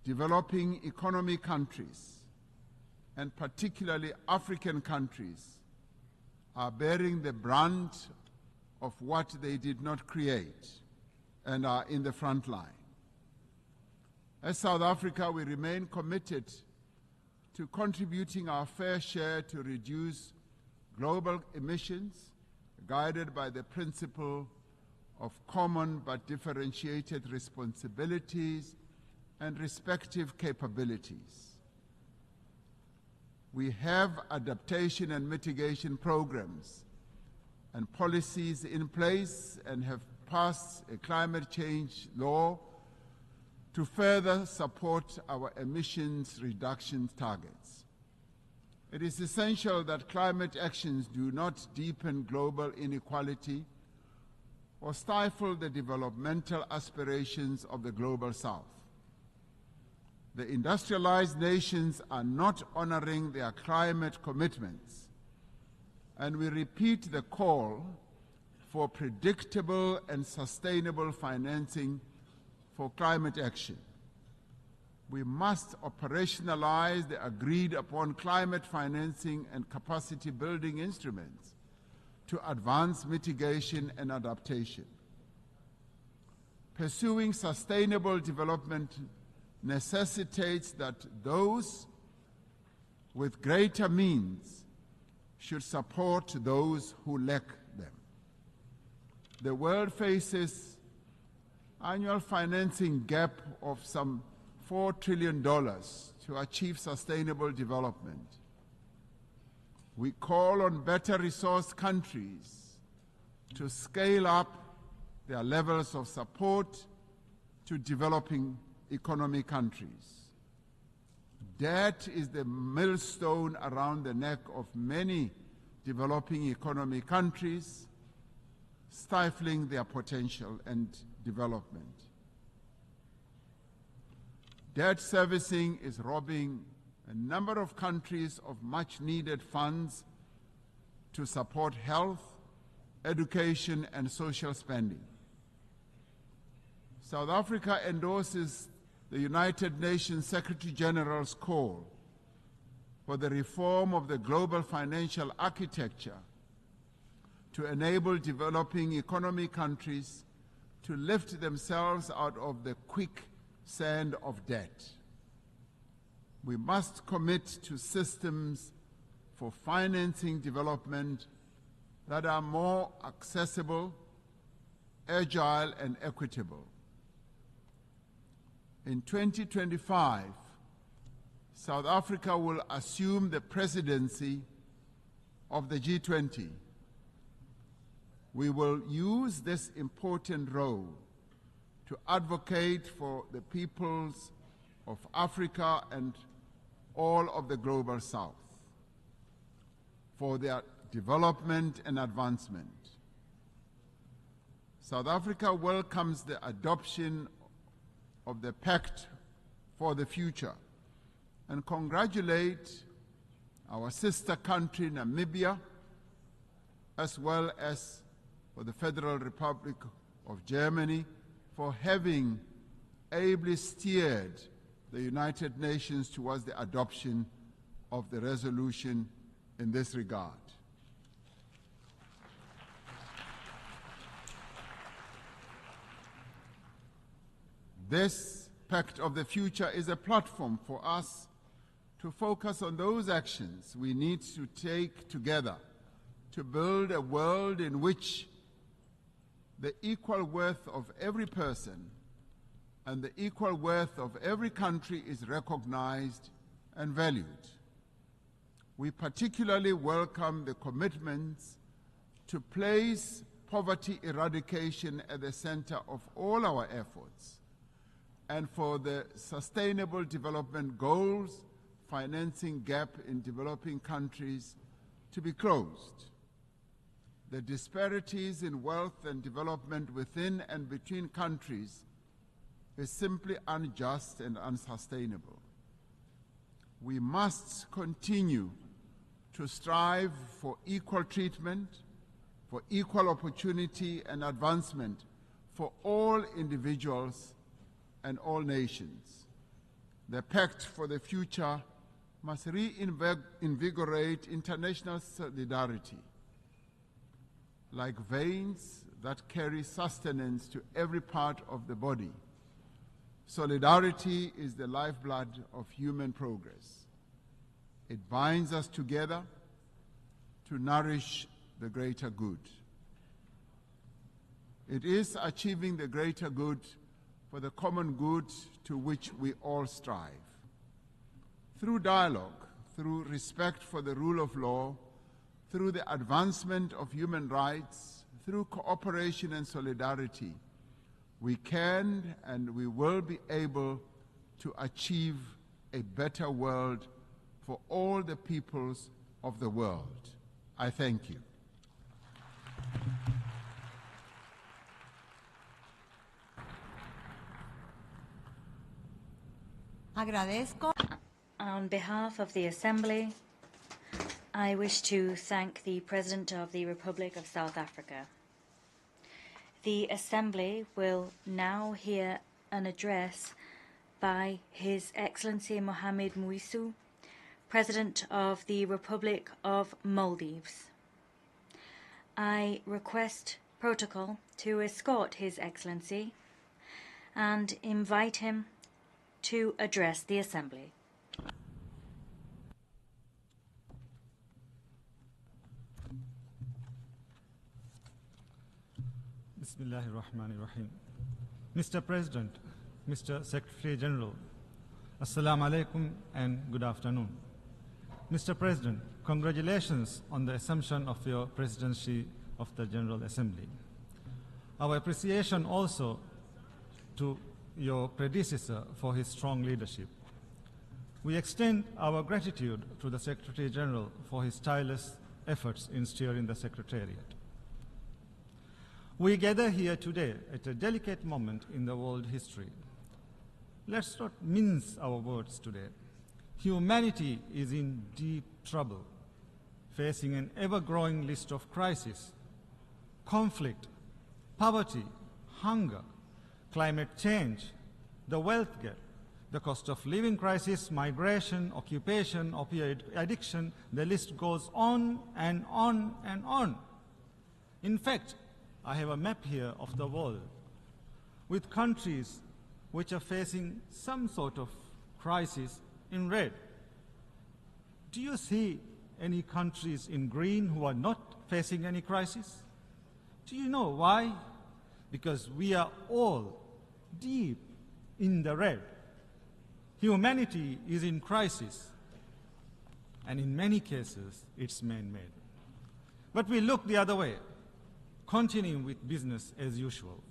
Speaker 2: developing economy countries, and particularly African countries, are bearing the brunt of what they did not create and are in the front line. As South Africa, we remain committed to contributing our fair share to reduce global emissions, guided by the principle of common but differentiated responsibilities and respective capabilities. We have adaptation and mitigation programs and policies in place and have passed a climate change law to further support our emissions reduction targets. It is essential that climate actions do not deepen global inequality or stifle the developmental aspirations of the Global South. The industrialized nations are not honoring their climate commitments, and we repeat the call for predictable and sustainable financing for climate action. We must operationalize the agreed upon climate financing and capacity building instruments to advance mitigation and adaptation. Pursuing sustainable development necessitates that those with greater means should support those who lack them. The world faces annual financing gap of some $4 trillion to achieve sustainable development. We call on better resourced countries to scale up their levels of support to developing economy countries. Debt is the millstone around the neck of many developing economy countries, stifling their potential and development. Debt servicing is robbing a number of countries of much-needed funds to support health, education, and social spending. South Africa endorses the United Nations Secretary-General's call for the reform of the global financial architecture to enable developing economy countries to lift themselves out of the quicksand of debt. We must commit to systems for financing development that are more accessible, agile, and equitable. In 2025, South Africa will assume the presidency of the G20. We will use this important role to advocate for the peoples of Africa and all of the global South, for their development and advancement. South Africa welcomes the adoption of the Pact for the Future and congratulate our sister country, Namibia, as well as for the Federal Republic of Germany for having ably steered the United Nations towards the adoption of the resolution in this regard. This Pact of the Future is a platform for us to focus on those actions we need to take together to build a world in which the equal worth of every person and the equal worth of every country is recognized and valued. We particularly welcome the commitments to place poverty eradication at the center of all our efforts, and for the Sustainable Development Goals financing gap in developing countries to be closed. The disparities in wealth and development within and between countries is simply unjust and unsustainable. We must continue to strive for equal treatment, for equal opportunity and advancement for all individuals and all nations. The Pact for the Future must reinvigorate international solidarity, like veins that carry sustenance to every part of the body. Solidarity is the lifeblood of human progress. It binds us together to nourish the greater good. It is achieving the greater good for the common good to which we all strive. Through dialogue, through respect for the rule of law, through the advancement of human rights, through cooperation and solidarity, we can and we will be able to achieve a better world for all the peoples of the world. I thank you.
Speaker 4: Agradezco.
Speaker 1: On behalf of the Assembly, I wish to thank the President of the Republic of South Africa. The Assembly will now hear an address by His Excellency Mohamed Muizu, President of the Republic of Maldives. I request protocol to escort His Excellency and invite him to address the Assembly.
Speaker 5: Bismillahirrahmanirrahim. Mr. President, Mr. Secretary-General, Assalamu alaikum and good afternoon. Mr. President, congratulations on the assumption of your presidency of the General Assembly. Our appreciation also to your predecessor for his strong leadership. We extend our gratitude to the Secretary-General for his tireless efforts in steering the Secretariat. We gather here today at a delicate moment in the world history. Let's not mince our words today. Humanity is in deep trouble, facing an ever-growing list of crises: conflict, poverty, hunger, climate change, the wealth gap, the cost of living crisis, migration, occupation, opioid addiction. The list goes on and on and on. In fact, I have a map here of the world with countries which are facing some sort of crisis in red. Do you see any countries in green who are not facing any crisis? Do you know why? Because we are all deep in the red. Humanity is in crisis, and in many cases it's man-made. But we look the other way, continuing with business as usual.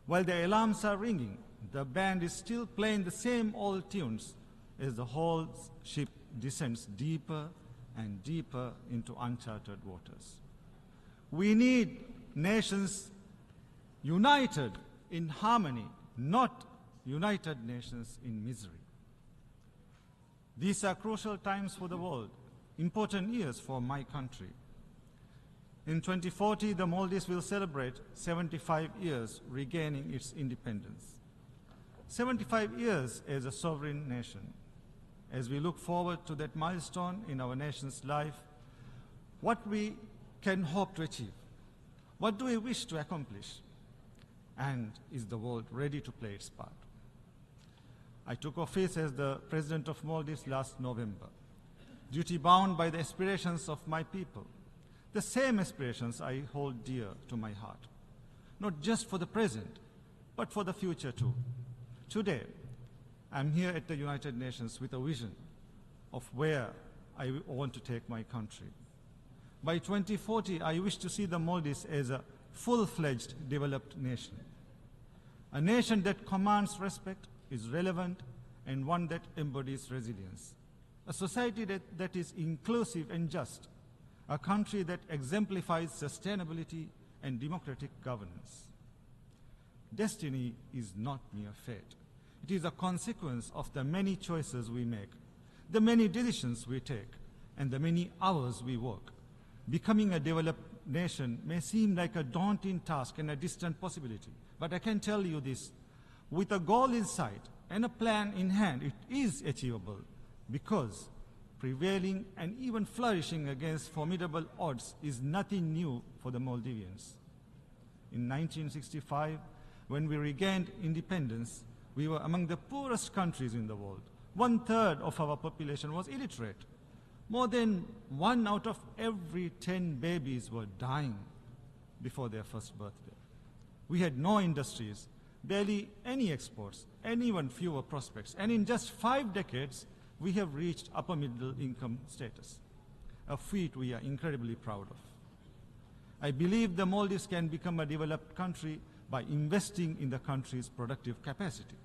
Speaker 5: While the alarms are ringing, the band is still playing the same old tunes as the whole ship descends deeper and deeper into uncharted waters. We need nations united in harmony, not united nations in misery. These are crucial times for the world, important years for my country. In 2040, the Maldives will celebrate 75 years regaining its independence. 75 years as a sovereign nation. As we look forward to that milestone in our nation's life, what we can hope to achieve? What do we wish to accomplish? And is the world ready to play its part? I took office as the President of Maldives last November, duty-bound by the aspirations of my people. The same aspirations I hold dear to my heart, not just for the present, but for the future too. Today, I'm here at the United Nations with a vision of where I want to take my country. By 2040, I wish to see the Maldives as a full-fledged developed nation. A nation that commands respect, is relevant, and one that embodies resilience. A society that is inclusive and just. A country that exemplifies sustainability and democratic governance. Destiny is not mere fate. It is a consequence of the many choices we make, the many decisions we take, and the many hours we work. Becoming a developed nation may seem like a daunting task and a distant possibility, but I can tell you this, with a goal in sight and a plan in hand, it is achievable, because prevailing and even flourishing against formidable odds is nothing new for the Maldivians. In 1965, when we regained independence, we were among the poorest countries in the world. 1/3 of our population was illiterate. More than 1 out of every 10 babies were dying before their first birthday. We had no industries, barely any exports, and even fewer prospects. And in just 5 decades, we have reached upper middle income status, a feat we are incredibly proud of. I believe the Maldives can become a developed country by investing in the country's productive capacity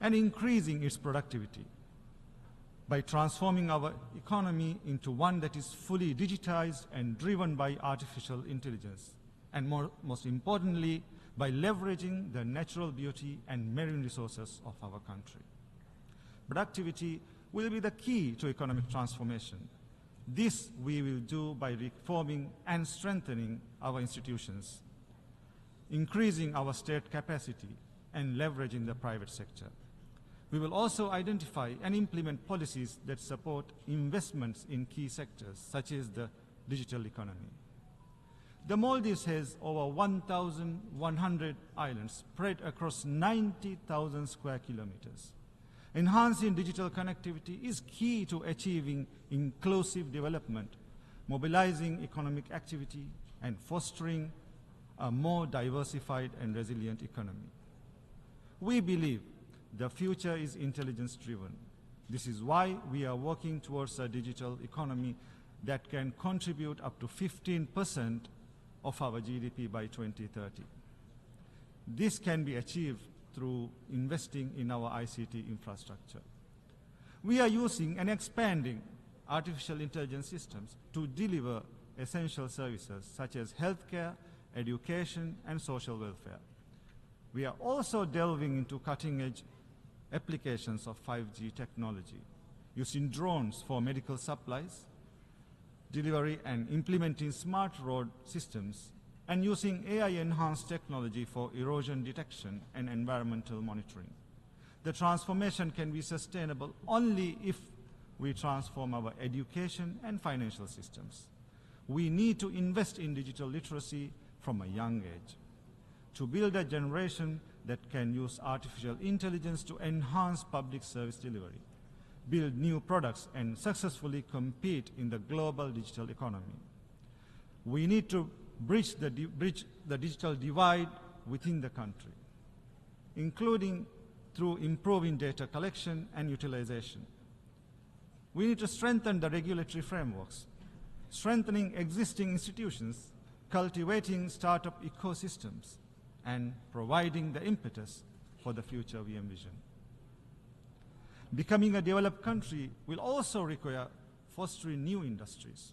Speaker 5: and increasing its productivity, by transforming our economy into one that is fully digitized and driven by artificial intelligence, and most importantly, by leveraging the natural beauty and marine resources of our country. Productivity will be the key to economic transformation. This we will do by reforming and strengthening our institutions, increasing our state capacity, and leveraging the private sector. We will also identify and implement policies that support investments in key sectors, such as the digital economy. The Maldives has over 1,100 islands spread across 90,000 square kilometers. Enhancing digital connectivity is key to achieving inclusive development, mobilizing economic activity, and fostering a more diversified and resilient economy. We believe the future is intelligence-driven. This is why we are working towards a digital economy that can contribute up to 15% of our GDP by 2030. This can be achieved through investing in our ICT infrastructure. We are using and expanding artificial intelligence systems to deliver essential services such as healthcare, education, and social welfare. We are also delving into cutting-edge applications of 5G technology, using drones for medical supplies, delivery and implementing smart road systems, and using AI-enhanced technology for erosion detection and environmental monitoring. The transformation can be sustainable only if we transform our education and financial systems. We need to invest in digital literacy from a young age to build a generation that can use artificial intelligence to enhance public service delivery, build new products, and successfully compete in the global digital economy. We need to bridge the digital divide within the country, including through improving data collection and utilization. We need to strengthen the regulatory frameworks, strengthening existing institutions, cultivating startup ecosystems, and providing the impetus for the future we envision. Becoming a developed country will also require fostering new industries.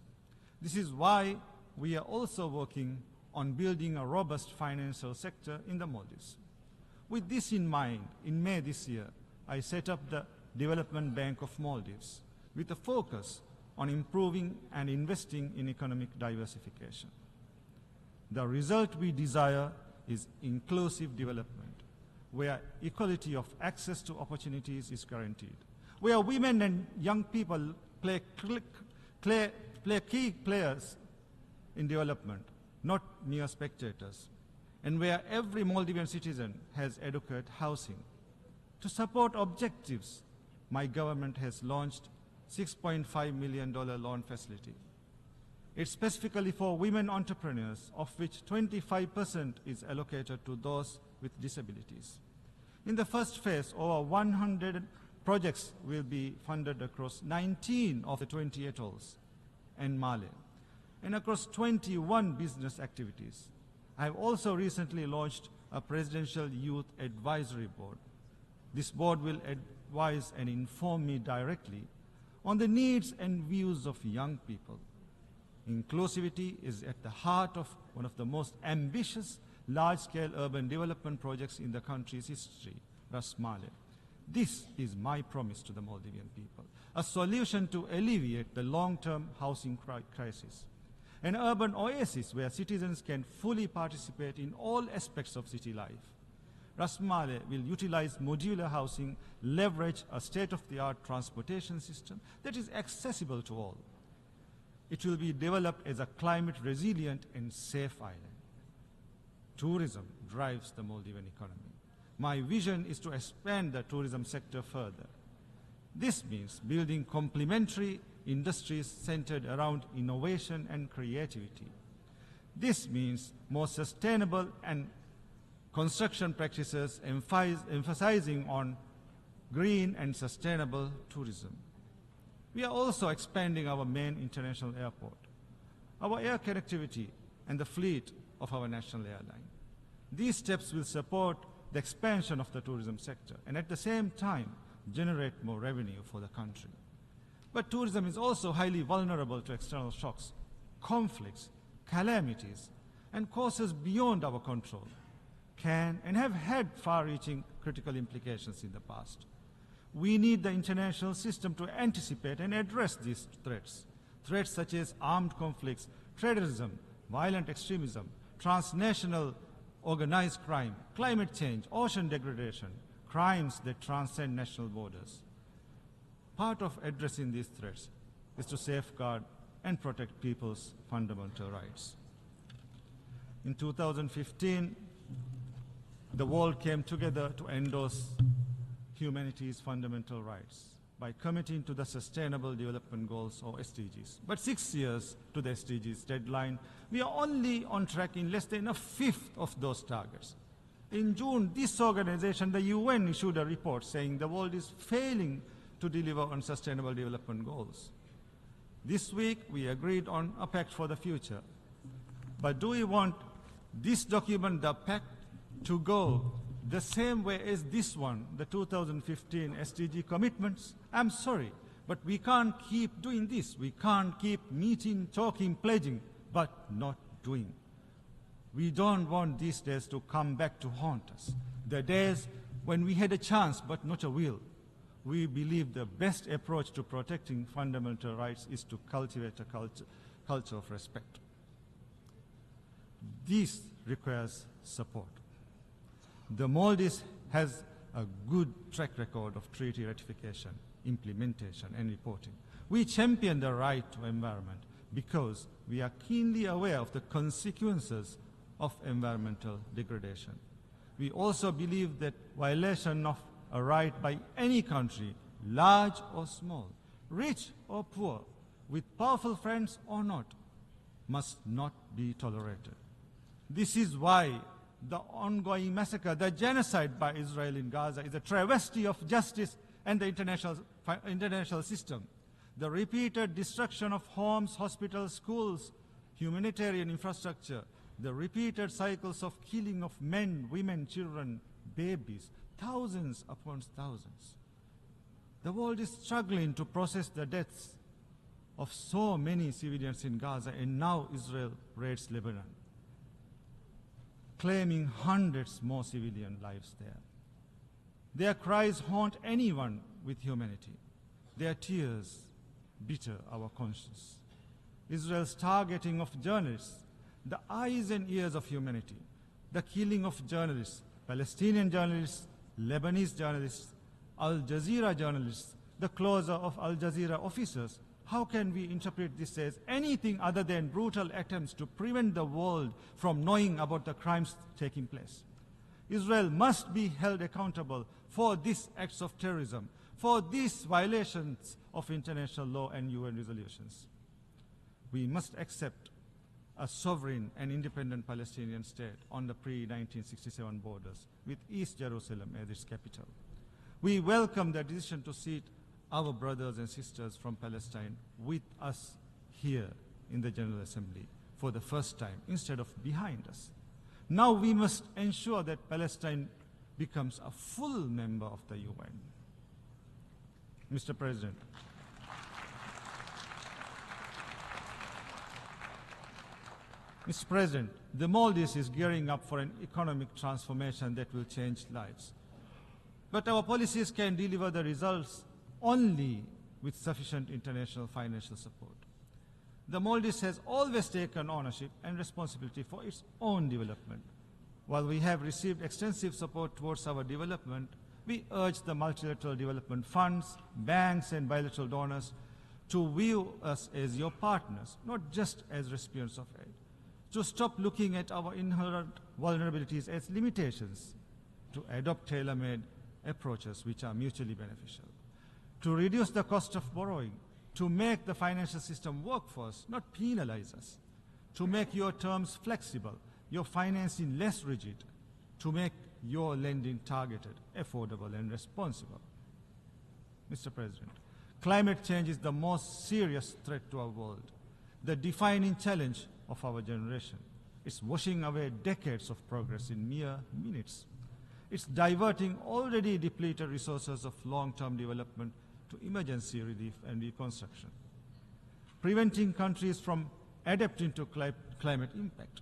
Speaker 5: This is why we are also working on building a robust financial sector in the Maldives. With this in mind, in May this year, I set up the Development Bank of Maldives with a focus on improving and investing in economic diversification. The result we desire is inclusive development, where equality of access to opportunities is guaranteed, where women and young people play key players in development, not mere spectators, and where every Maldivian citizen has adequate housing. To support objectives, my government has launched $6.5 million loan facility. It's specifically for women entrepreneurs, of which 25% is allocated to those with disabilities. In the first phase, over 100 projects will be funded across 19 of the 20 atolls and Male, and across 21 business activities. I have also recently launched a Presidential Youth Advisory Board. This board will advise and inform me directly on the needs and views of young people. Inclusivity is at the heart of one of the most ambitious large-scale urban development projects in the country's history, Ras Male. This is my promise to the Maldivian people, a solution to alleviate the long-term housing crisis, an urban oasis where citizens can fully participate in all aspects of city life. Ras Male will utilize modular housing, leverage a state-of-the-art transportation system that is accessible to all. It will be developed as a climate-resilient and safe island. Tourism drives the Maldivian economy. My vision is to expand the tourism sector further. This means building complementary industries centered around innovation and creativity. This means more sustainable and construction practices emphasizing on green and sustainable tourism. We are also expanding our main international airport, our air connectivity, and the fleet of our national airline. These steps will support the expansion of the tourism sector and at the same time generate more revenue for the country. But tourism is also highly vulnerable to external shocks, conflicts, calamities, and causes beyond our control can and have had far-reaching critical implications in the past. We need the international system to anticipate and address these threats. Threats such as armed conflicts, terrorism, violent extremism, transnational organized crime, climate change, ocean degradation, crimes that transcend national borders. Part of addressing these threats is to safeguard and protect people's fundamental rights. In 2015, the world came together to endorse humanity's fundamental rights by committing to the Sustainable Development Goals, or SDGs. But 6 years to the SDGs deadline, we are only on track in less than a fifth of those targets. In June, this organization, the UN, issued a report saying the world is failing to deliver on Sustainable Development Goals. This week, we agreed on a pact for the future. But do we want this document, the pact, to go the same way as this one, the 2015 SDG commitments? I'm sorry, but we can't keep doing this. We can't keep meeting, talking, pledging, but not doing. We don't want these days to come back to haunt us. The days when we had a chance but not a will. We believe the best approach to protecting fundamental rights is to cultivate a culture of respect. This requires support. The Maldives has a good track record of treaty ratification, implementation, and reporting. We champion the right to environment because we are keenly aware of the consequences of environmental degradation. We also believe that violation of a right by any country, large or small, rich or poor, with powerful friends or not, must not be tolerated. This is why the ongoing massacre, the genocide by Israel in Gaza, is a travesty of justice and the international system. The repeated destruction of homes, hospitals, schools, humanitarian infrastructure, the repeated cycles of killing of men, women, children, babies, thousands upon thousands. The world is struggling to process the deaths of so many civilians in Gaza, and now Israel raids Lebanon, claiming hundreds more civilian lives there. Their cries haunt anyone with humanity. Their tears bitter our conscience. Israel's targeting of journalists, the eyes and ears of humanity, the killing of journalists, Palestinian journalists, Lebanese journalists, Al Jazeera journalists, the closure of Al Jazeera officers. How can we interpret this as anything other than brutal attempts to prevent the world from knowing about the crimes taking place? Israel must be held accountable for these acts of terrorism, for these violations of international law and UN resolutions. We must accept a sovereign and independent Palestinian state on the pre-1967 borders, with East Jerusalem as its capital. We welcome the decision to seat our brothers and sisters from Palestine with us here in the General Assembly for the first time, instead of behind us. Now we must ensure that Palestine becomes a full member of the UN. Mr. President, Mr. President, the Maldives is gearing up for an economic transformation that will change lives. But our policies can deliver the results only with sufficient international financial support. The Maldives has always taken ownership and responsibility for its own development. While we have received extensive support towards our development, we urge the multilateral development funds, banks, and bilateral donors to view us as your partners, not just as recipients of aid, to stop looking at our inherent vulnerabilities as limitations, to adopt tailor-made approaches which are mutually beneficial, to reduce the cost of borrowing, to make the financial system work for us, not penalize us, to make your terms flexible, your financing less rigid, to make your lending targeted, affordable, and responsible. Mr. President, climate change is the most serious threat to our world, the defining challenge of our generation. It's washing away decades of progress in mere minutes. It's diverting already depleted resources of long-term development to emergency relief and reconstruction, preventing countries from adapting to climate impact.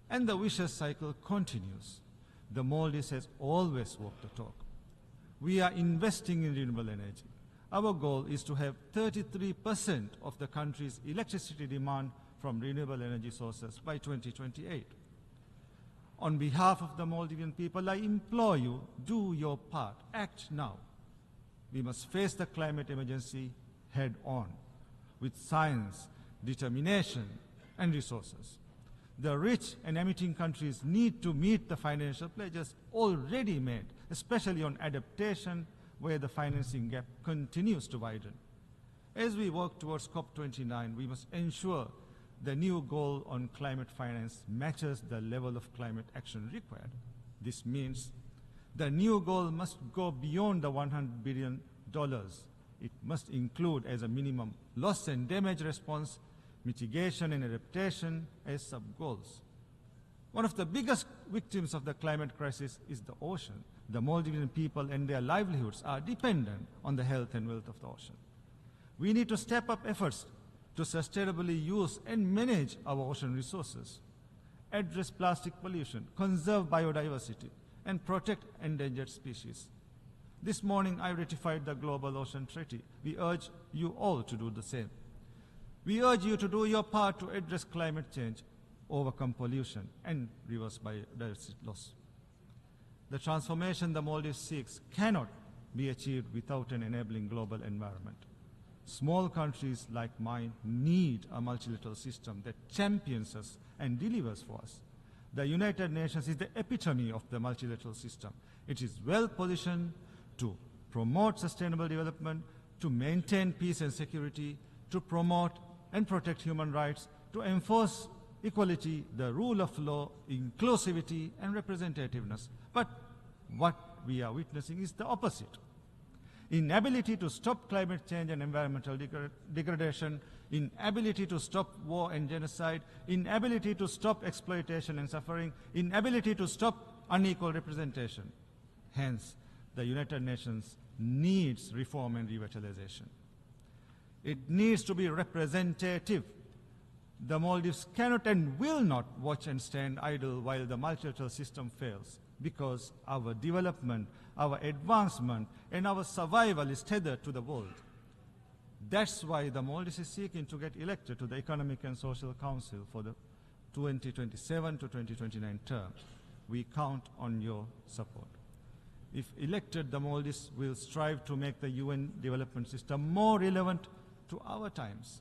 Speaker 5: And the vicious cycle continues. The Maldives has always walked the talk. We are investing in renewable energy. Our goal is to have 33% of the country's electricity demand from renewable energy sources by 2028. On behalf of the Maldivian people, I implore you, do your part, act now. We must face the climate emergency head on, with science, determination, and resources. The rich and emitting countries need to meet the financial pledges already made, especially on adaptation, where the financing gap continues to widen. As we work towards COP29, we must ensure the new goal on climate finance matches the level of climate action required. This means the new goal must go beyond the $100 billion. It must include as a minimum loss and damage response, mitigation and adaptation as sub-goals. One of the biggest victims of the climate crisis is the ocean. The Maldivian people and their livelihoods are dependent on the health and wealth of the ocean. We need to step up efforts to sustainably use and manage our ocean resources, address plastic pollution, conserve biodiversity, and protect endangered species. This morning, I ratified the Global Ocean Treaty. We urge you all to do the same. We urge you to do your part to address climate change, overcome pollution, and reverse biodiversity loss. The transformation the Maldives seeks cannot be achieved without an enabling global environment. Small countries like mine need a multilateral system that champions us and delivers for us. The United Nations is the epitome of the multilateral system. It is well positioned to promote sustainable development, to maintain peace and security, to promote and protect human rights, to enforce equality, the rule of law, inclusivity, and representativeness. But what we are witnessing is the opposite. Inability to stop climate change and environmental degradation, inability to stop war and genocide, inability to stop exploitation and suffering, inability to stop unequal representation. Hence, the United Nations needs reform and revitalization. It needs to be representative. The Maldives cannot and will not watch and stand idle while the multilateral system fails, because our development, our advancement, and our survival is tethered to the world. That's why the Maldives is seeking to get elected to the Economic and Social Council for the 2027 to 2029 term. We count on your support. If elected, the Maldives will strive to make the UN development system more relevant to our times,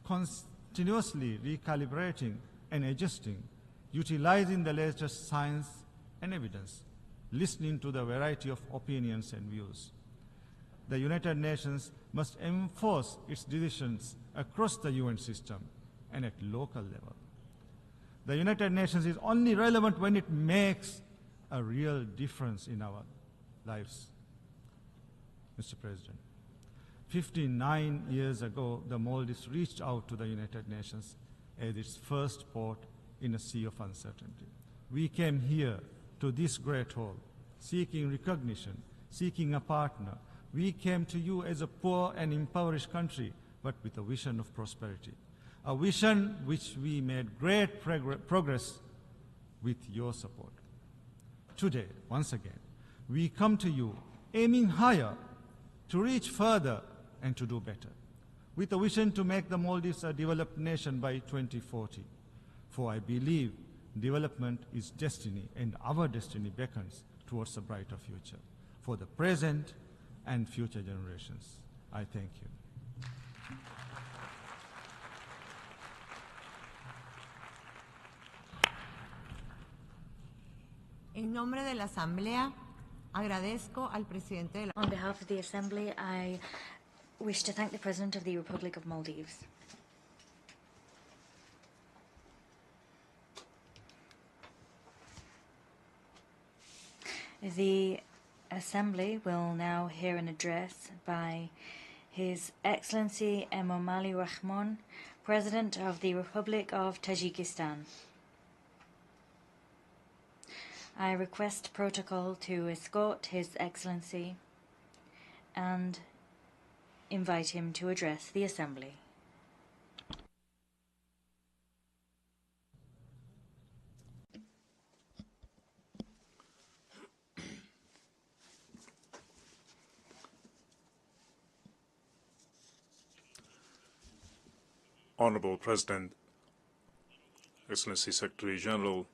Speaker 5: continuously recalibrating and adjusting, utilizing the latest science and evidence, listening to the variety of opinions and views. The United Nations must enforce its decisions across the UN system and at local level. The United Nations is only relevant when it makes a real difference in our lives. Mr. President, 59 years ago, the Maldives reached out to the United Nations as its first port in a sea of uncertainty. We came here to this great hall, seeking recognition, seeking a partner. We came to you as a poor and impoverished country, but with a vision of prosperity, a vision which we made great progress with your support. Today, once again, we come to you aiming higher, to reach further, and to do better, with a vision to make the Maldives a developed nation by 2040. For I believe development is destiny, and our destiny beckons towards a brighter future for the present and future generations. I thank you.
Speaker 4: En nombre de la Asamblea, agradezco al presidente de la...
Speaker 1: On behalf of the Assembly, I wish to thank the President of the Republic of Maldives. The Assembly will now hear an address by His Excellency Emomali Rahmon, President of the Republic of Tajikistan. I request protocol to escort His Excellency and invite him to address the Assembly.
Speaker 6: Honorable President, Excellency Secretary-General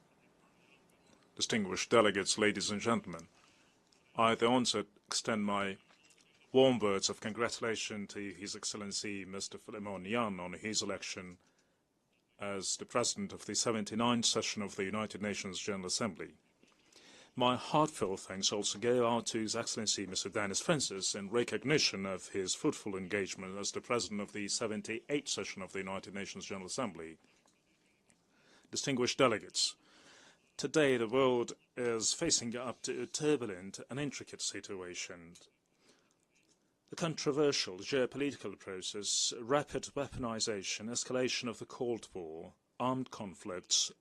Speaker 6: distinguished delegates, ladies and gentlemen, I at the onset extend my warm words of congratulation to His Excellency Mr. Leone on his election as the President of the 79th session of the United Nations General Assembly. My heartfelt thanks also go out to His Excellency Mr. Dennis Francis in recognition of his fruitful engagement as the President of the 78th session of the United Nations General Assembly. Distinguished delegates, today the world is facing up to a turbulent and intricate situation. The controversial geopolitical process, rapid weaponization, escalation of the Cold War, armed conflicts,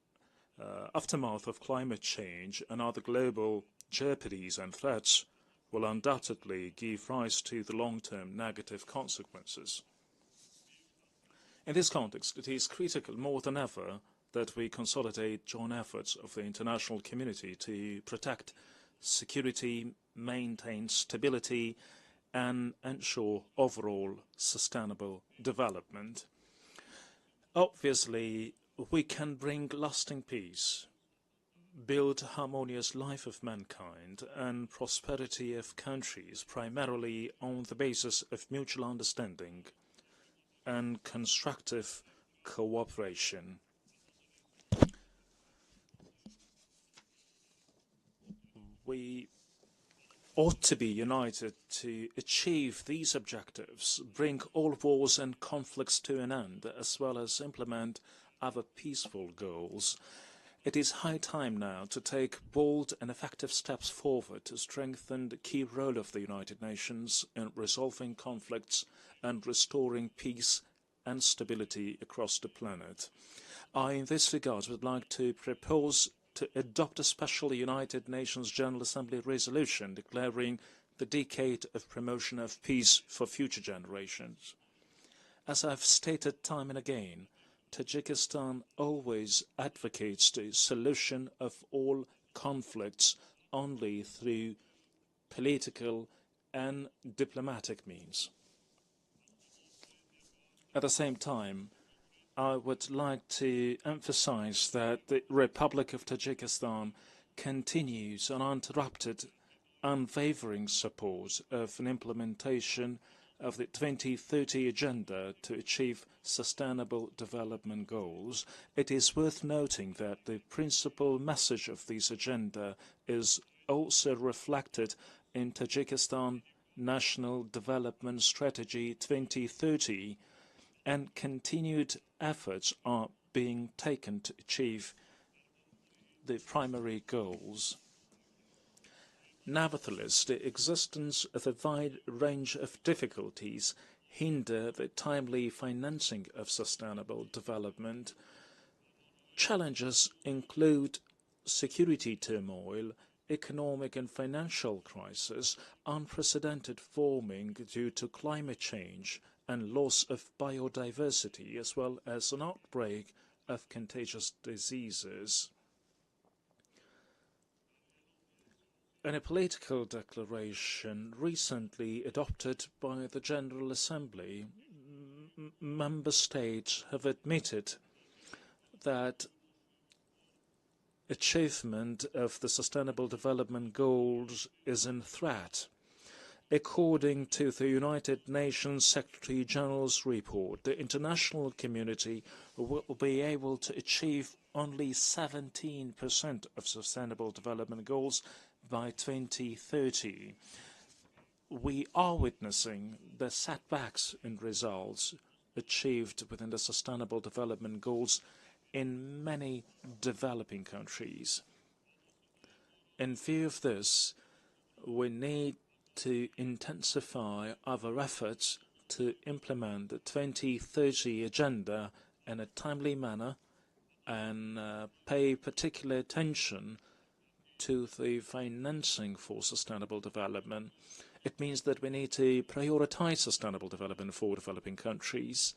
Speaker 6: aftermath of climate change and other global jeopardies and threats will undoubtedly give rise to the long-term negative consequences. In this context, it is critical more than ever that we consolidate joint efforts of the international community to protect security, maintain stability, and ensure overall sustainable development. Obviously, we can bring lasting peace, build a harmonious life of mankind and prosperity of countries primarily on the basis of mutual understanding and constructive cooperation. We ought to be united to achieve these objectives, bring all wars and conflicts to an end, as well as implement other peaceful goals. It is high time now to take bold and effective steps forward to strengthen the key role of the United Nations in resolving conflicts and restoring peace and stability across the planet. I, in this regard, would like to propose to adopt a special United Nations General Assembly resolution declaring the decade of promotion of peace for future generations. As I've stated time and again, Tajikistan always advocates the solution of all conflicts only through political and diplomatic means. At the same time, I would like to emphasize that the Republic of Tajikistan continues uninterrupted, unwavering support of an implementation of the 2030 Agenda to achieve sustainable development goals. It is worth noting that the principal message of this agenda is also reflected in Tajikistan National Development Strategy 2030, and continued efforts are being taken to achieve the primary goals. Nevertheless, the existence of a wide range of difficulties hinder the timely financing of sustainable development. Challenges include security turmoil, economic and financial crisis, unprecedented warming due to climate change, and loss of biodiversity, as well as an outbreak of contagious diseases. In a political declaration recently adopted by the General Assembly, member states have admitted that achievement of the Sustainable Development Goals is in threat. According to the United Nations Secretary-General's report, the international community will be able to achieve only 17% of Sustainable Development Goals by 2030. We are witnessing the setbacks in results achieved within the Sustainable Development Goals in many developing countries. In view of this, we need to intensify our efforts to implement the 2030 Agenda in a timely manner and pay particular attention to the financing for sustainable development. It means that we need to prioritize sustainable development for developing countries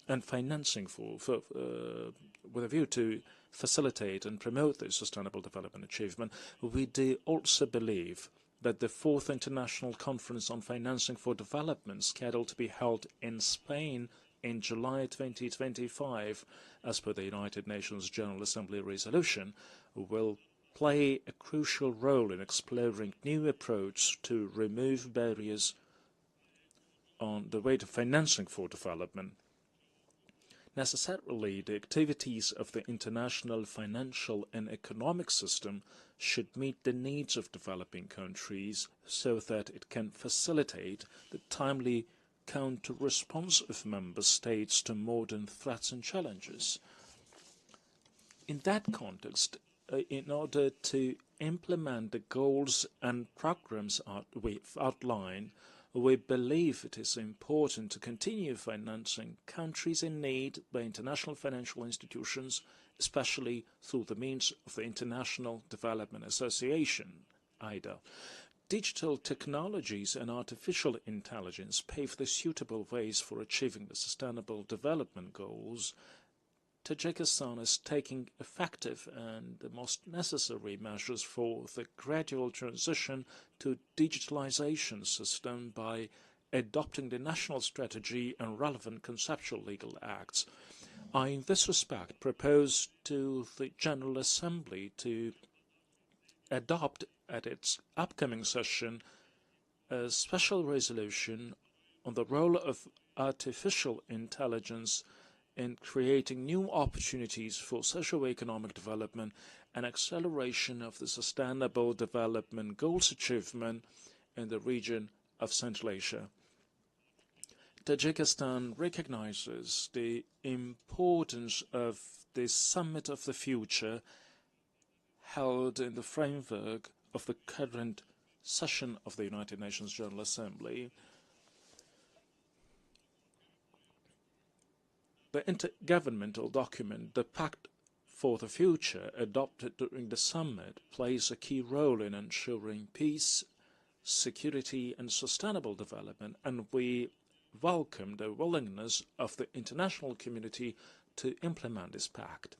Speaker 6: and financing with a view to facilitate and promote the sustainable development achievement. We do also believe that the 4th International Conference on Financing for Development, scheduled to be held in Spain in July 2025, as per the United Nations General Assembly resolution, will play a crucial role in exploring new approaches to remove barriers on the way to financing for development. Necessarily, the activities of the international financial and economic system should meet the needs of developing countries so that it can facilitate the timely counter-response of member states to modern threats and challenges. In that context, in order to implement the goals and programs we've outlined, we believe it is important to continue financing countries in need by international financial institutions, especially through the means of the International Development Association, IDA. Digital technologies and artificial intelligence pave the suitable ways for achieving the Sustainable Development Goals. Tajikistan is taking effective and the most necessary measures for the gradual transition to digitalization system by adopting the national strategy and relevant conceptual legal acts. I, in this respect, propose to the General Assembly to adopt at its upcoming session a special resolution on the role of artificial intelligence in creating new opportunities for socio-economic development and acceleration of the Sustainable Development Goals achievement in the region of Central Asia. Tajikistan recognizes the importance of the Summit of the Future held in the framework of the current session of the United Nations General Assembly. The intergovernmental document, the Pact for the Future, adopted during the summit, plays a key role in ensuring peace, security and sustainable development, and we welcome the willingness of the international community to implement this pact.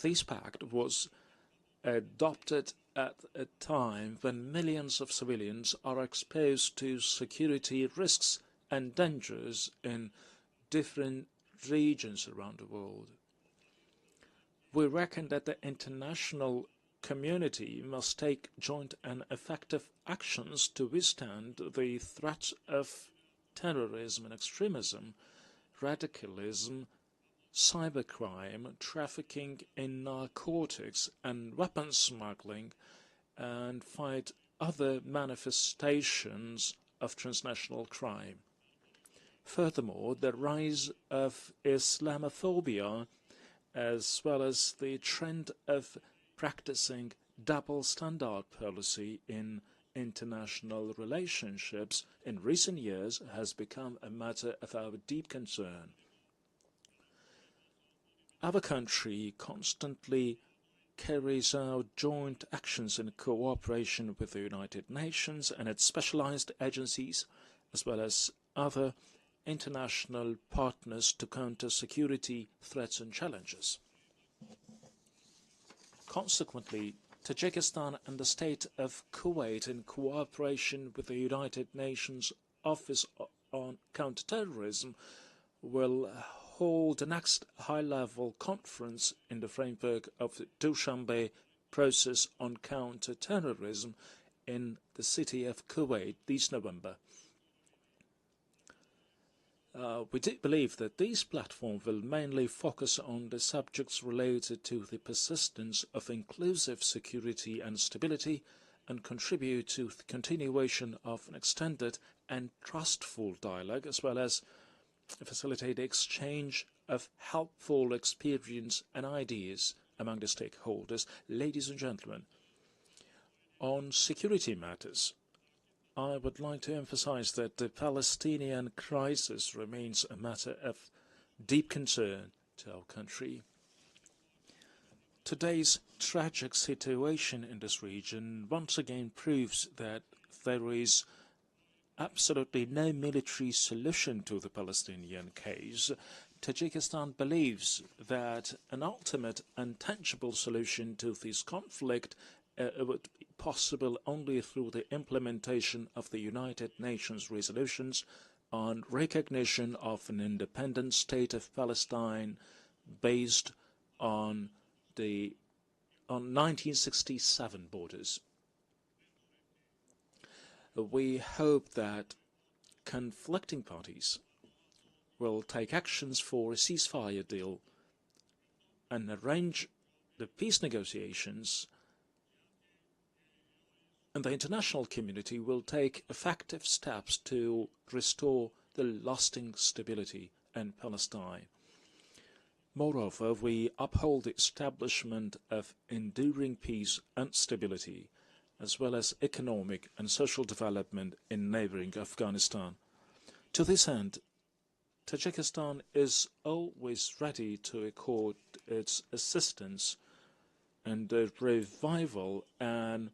Speaker 6: This pact was adopted at a time when millions of civilians are exposed to security risks and dangers in different regions around the world. We reckon that the international community must take joint and effective actions to withstand the threats of terrorism and extremism, radicalism, cybercrime, trafficking in narcotics and weapons smuggling, and fight other manifestations of transnational crime. Furthermore, the rise of Islamophobia, as well as the trend of practicing double standard policy in international relationships in recent years, has become a matter of our deep concern. Our country constantly carries out joint actions in cooperation with the United Nations and its specialized agencies, as well as other international partners to counter security threats and challenges. Consequently, Tajikistan and the state of Kuwait, in cooperation with the United Nations Office on Counterterrorism, will hold the next high-level conference in the framework of the Dushanbe process on counter-terrorism in the city of Kuwait this November. We do believe that this platform will mainly focus on the subjects related to the persistence of inclusive security and stability and contribute to the continuation of an extended and trustful dialogue, as well as facilitate the exchange of helpful experience and ideas among the stakeholders. Ladies and gentlemen, on security matters, I would like to emphasize that the Palestinian crisis remains a matter of deep concern to our country. Today's tragic situation in this region once again proves that there is absolutely no military solution to the Palestinian case. Tajikistan believes that an ultimate and tangible solution to this conflict would be possible only through the implementation of the United Nations resolutions on recognition of an independent state of Palestine based on the on 1967 borders. We hope that conflicting parties will take actions for a ceasefire deal and arrange the peace negotiations, and the international community will take effective steps to restore the lasting stability in Palestine. Moreover, we uphold the establishment of enduring peace and stability, as well as economic and social development in neighboring Afghanistan. To this end, Tajikistan is always ready to accord its assistance in the revival and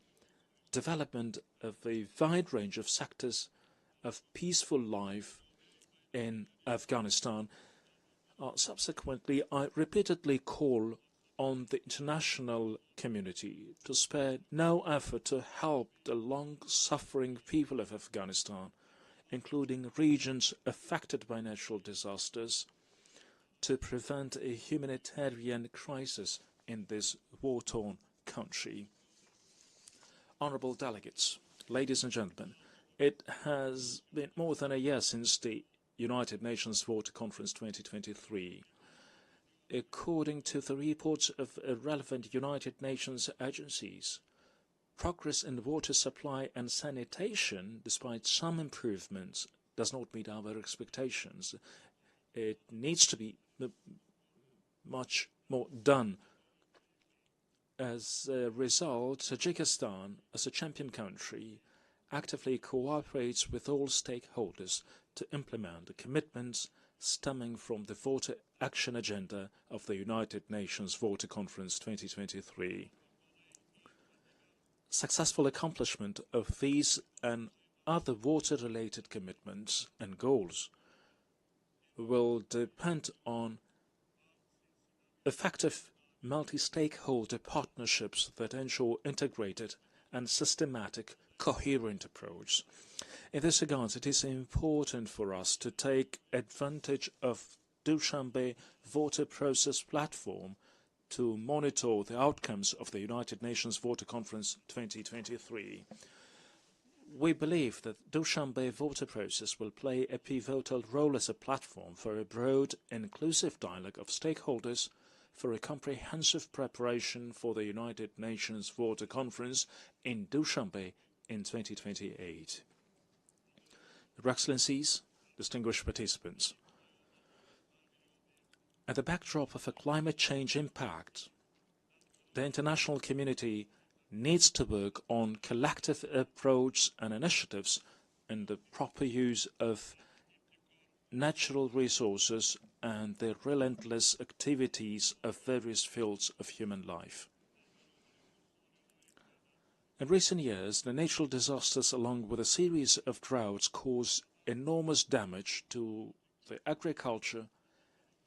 Speaker 6: development of a wide range of sectors of peaceful life in Afghanistan. Subsequently, I repeatedly call on the international community to spare no effort to help the long-suffering people of Afghanistan, including regions affected by natural disasters, to prevent a humanitarian crisis in this war-torn country. Honourable delegates, ladies and gentlemen, it has been more than a year since the United Nations Water Conference 2023. According to the reports of relevant United Nations agencies, progress in water supply and sanitation, despite some improvements, does not meet our expectations. It needs to be much more done. As a result, Tajikistan, as a champion country, actively cooperates with all stakeholders to implement the commitments stemming from the Water Action Agenda of the United Nations Water Conference 2023. Successful accomplishment of these and other water-related commitments and goals will depend on effective multi-stakeholder partnerships that ensure integrated and systematic, coherent approach. In this regard, it is important for us to take advantage of Dushanbe Water Process Platform to monitor the outcomes of the United Nations Water Conference 2023. We believe that Dushanbe Water Process will play a pivotal role as a platform for a broad, inclusive dialogue of stakeholders for a comprehensive preparation for the United Nations Water Conference in Dushanbe in 2028. Your Excellencies, distinguished participants, at the backdrop of a climate change impact, the international community needs to work on collective approach and initiatives in the proper use of natural resources and the relentless activities of various fields of human life. In recent years, the natural disasters along with a series of droughts caused enormous damage to the agriculture,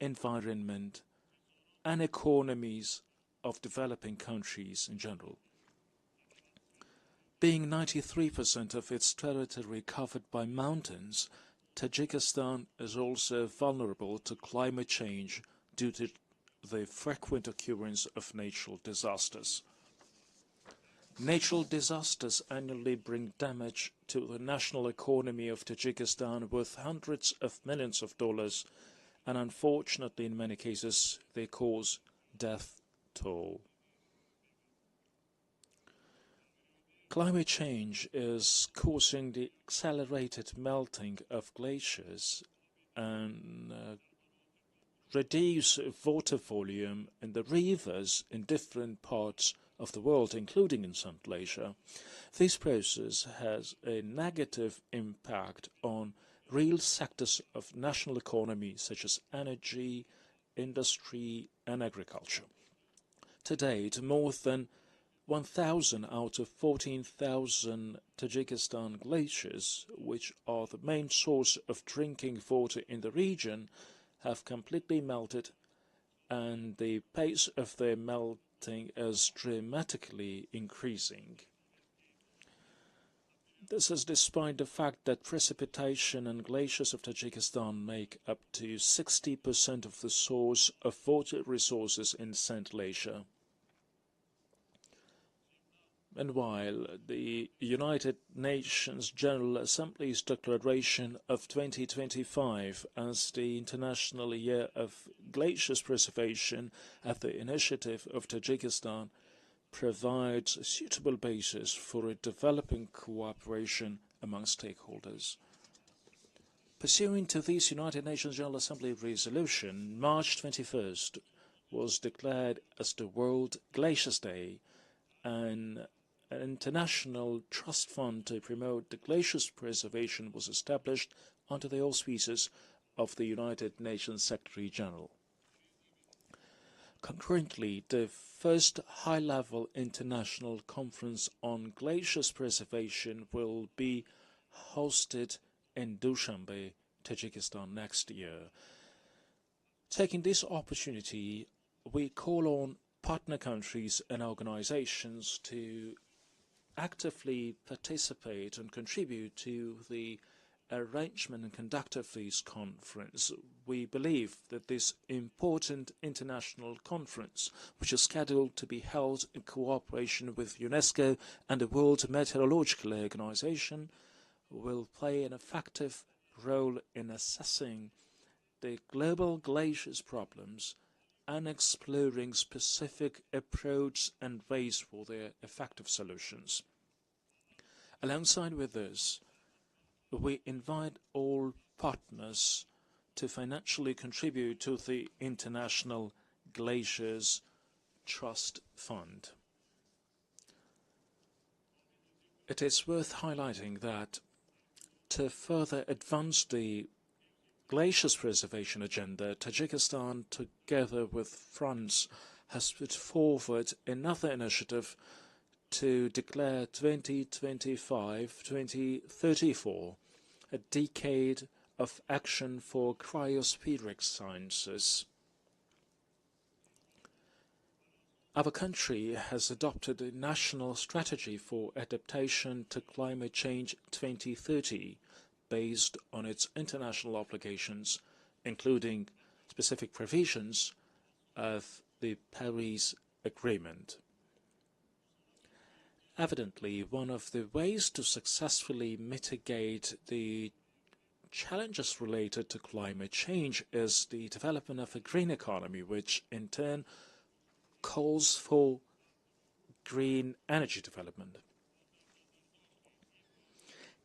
Speaker 6: environment and economies of developing countries in general. Being 93% of its territory covered by mountains, Tajikistan is also vulnerable to climate change due to the frequent occurrence of natural disasters. Natural disasters annually bring damage to the national economy of Tajikistan worth hundreds of millions of dollars, and unfortunately in many cases they cause death toll. Climate change is causing the accelerated melting of glaciers and reduce water volume in the rivers in different parts of the world, including in Central Asia. This process has a negative impact on real sectors of national economy such as energy, industry and agriculture. To date, more than 1,000 out of 14,000 Tajikistan glaciers, which are the main source of drinking water in the region, have completely melted, and the pace of their melting is dramatically increasing. This is despite the fact that precipitation and glaciers of Tajikistan make up to 60% of the source of water resources in Central Asia. And while the United Nations General Assembly's declaration of 2025 as the International Year of Glaciers Preservation at the initiative of Tajikistan provides a suitable basis for a developing cooperation among stakeholders. Pursuant to this United Nations General Assembly resolution, March 21st was declared as the World Glaciers Day, and an international trust fund to promote the glaciers preservation was established under the auspices of the United Nations Secretary-General. Concurrently, the first high-level international conference on glaciers preservation will be hosted in Dushanbe, Tajikistan next year. Taking this opportunity, we call on partner countries and organizations to actively participate and contribute to the arrangement and conduct of this conference. We believe that this important international conference, which is scheduled to be held in cooperation with UNESCO and the World Meteorological Organization, will play an effective role in assessing the global glaciers problems and exploring specific approaches and ways for their effective solutions. Alongside with this, we invite all partners to financially contribute to the International Glaciers Trust Fund. It is worth highlighting that to further advance the glaciers preservation agenda, Tajikistan, together with France, has put forward another initiative to declare 2025-2034 a decade of action for cryospheric sciences. Our country has adopted a national strategy for adaptation to climate change 2030 based on its international obligations, including specific provisions of the Paris Agreement. Evidently, one of the ways to successfully mitigate the challenges related to climate change is the development of a green economy, which in turn calls for green energy development.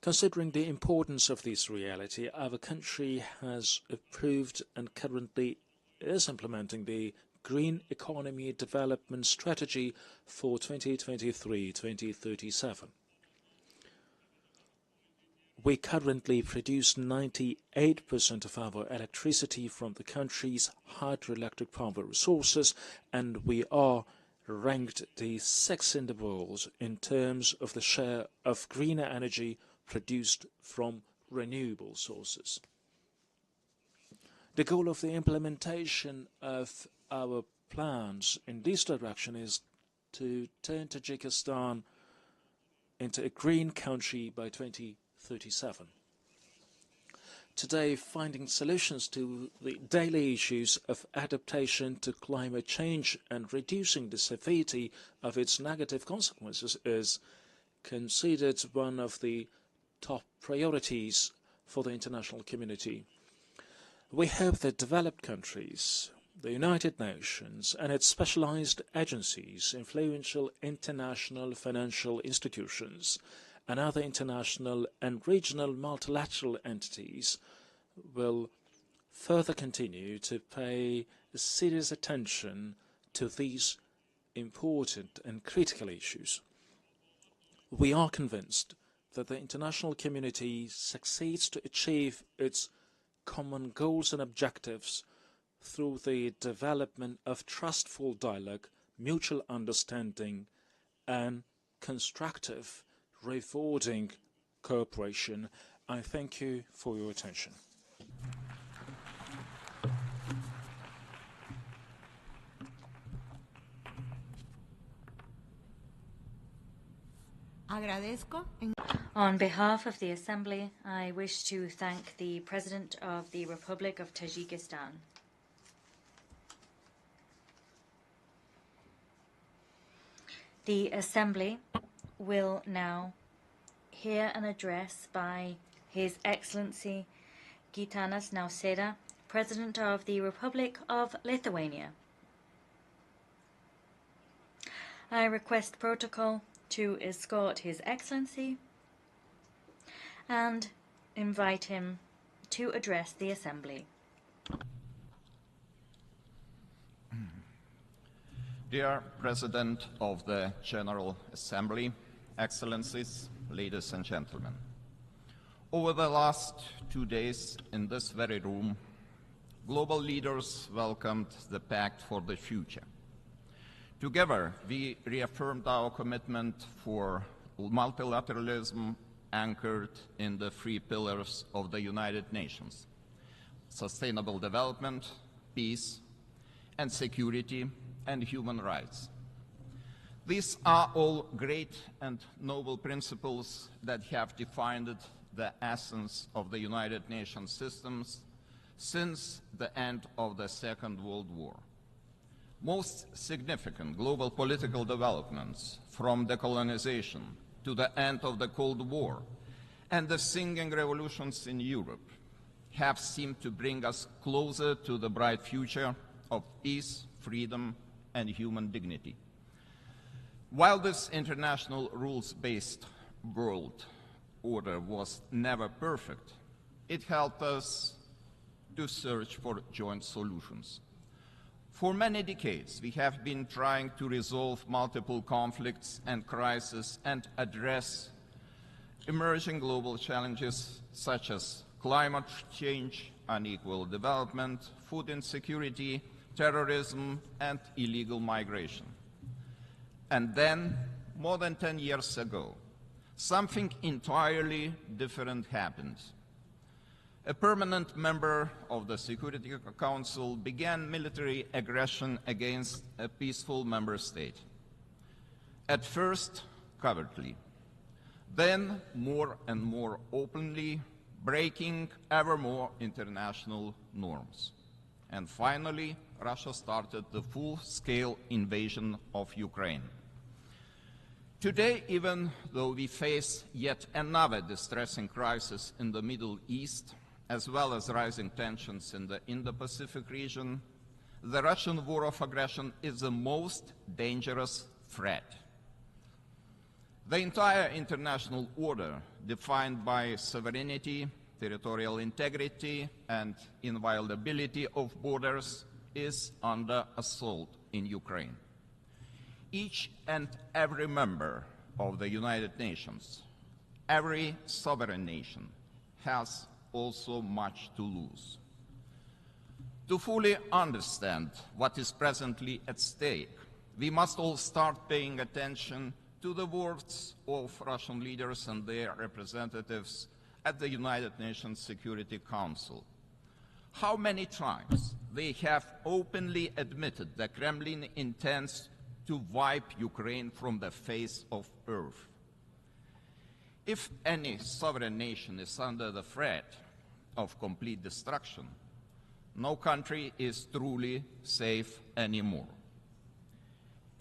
Speaker 6: Considering the importance of this reality, our country has approved and currently is implementing the Green Economy Development Strategy for 2023-2037. We currently produce 98% of our electricity from the country's hydroelectric power resources, and we are ranked the 6th in the world in terms of the share of greener energy produced from renewable sources. The goal of the implementation of our plans in this direction is to turn Tajikistan into a green country by 2037. Today, finding solutions to the daily issues of adaptation to climate change and reducing the severity of its negative consequences is considered one of the top priorities for the international community. We hope that developed countries, the United Nations and its specialized agencies, influential international financial institutions, and other international and regional multilateral entities will further continue to pay serious attention to these important and critical issues. We are convinced that the international community succeeds to achieve its common goals and objectives through the development of trustful dialogue, mutual understanding, and constructive, rewarding cooperation. I thank you for your attention.
Speaker 1: On behalf of the Assembly, I wish to thank the President of the Republic of Tajikistan. The Assembly will now hear an address by His Excellency Gitanas Nausėda, President of the Republic of Lithuania. I request protocol to escort His Excellency and invite him to address the Assembly.
Speaker 7: Dear President of the General Assembly, Excellencies, ladies and gentlemen, over the last 2 days in this very room, global leaders welcomed the Pact for the Future. Together, we reaffirmed our commitment for multilateralism anchored in the 3 pillars of the United Nations: sustainable development, peace, and security, and human rights. These are all great and noble principles that have defined the essence of the United Nations systems since the end of the Second World War. Most significant global political developments, from decolonization to the end of the Cold War and the singing revolutions in Europe, have seemed to bring us closer to the bright future of peace, freedom, and human dignity. While this international rules-based world order was never perfect, it helped us to search for joint solutions. For many decades, we have been trying to resolve multiple conflicts and crises and address emerging global challenges such as climate change, unequal development, food insecurity, terrorism, and illegal migration. And then, more than 10 years ago, something entirely different happened. A permanent member of the Security Council began military aggression against a peaceful member state. At first, covertly, then more and more openly, breaking ever more international norms. And finally, Russia started the full-scale invasion of Ukraine. Today, even though we face yet another distressing crisis in the Middle East, as well as rising tensions in the Indo-Pacific region, the Russian war of aggression is the most dangerous threat. The entire international order, defined by sovereignty, territorial integrity, and inviolability of borders, is under assault in Ukraine. Each and every member of the United Nations, every sovereign nation, has also much to lose. To fully understand what is presently at stake, we must all start paying attention to the words of Russian leaders and their representatives at the United Nations Security Council. How many times they have openly admitted the Kremlin intends to wipe Ukraine from the face of earth. If any sovereign nation is under the threat of complete destruction, no country is truly safe anymore.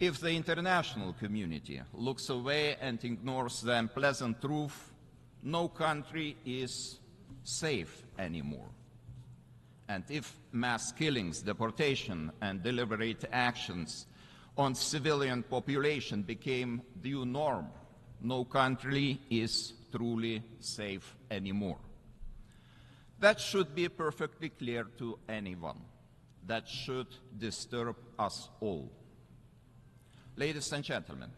Speaker 7: If the international community looks away and ignores the unpleasant truth, no country is safe anymore. And if mass killings, deportation, and deliberate actions on civilian population became the new norm, no country is truly safe anymore. That should be perfectly clear to anyone. That should disturb us all. Ladies and gentlemen,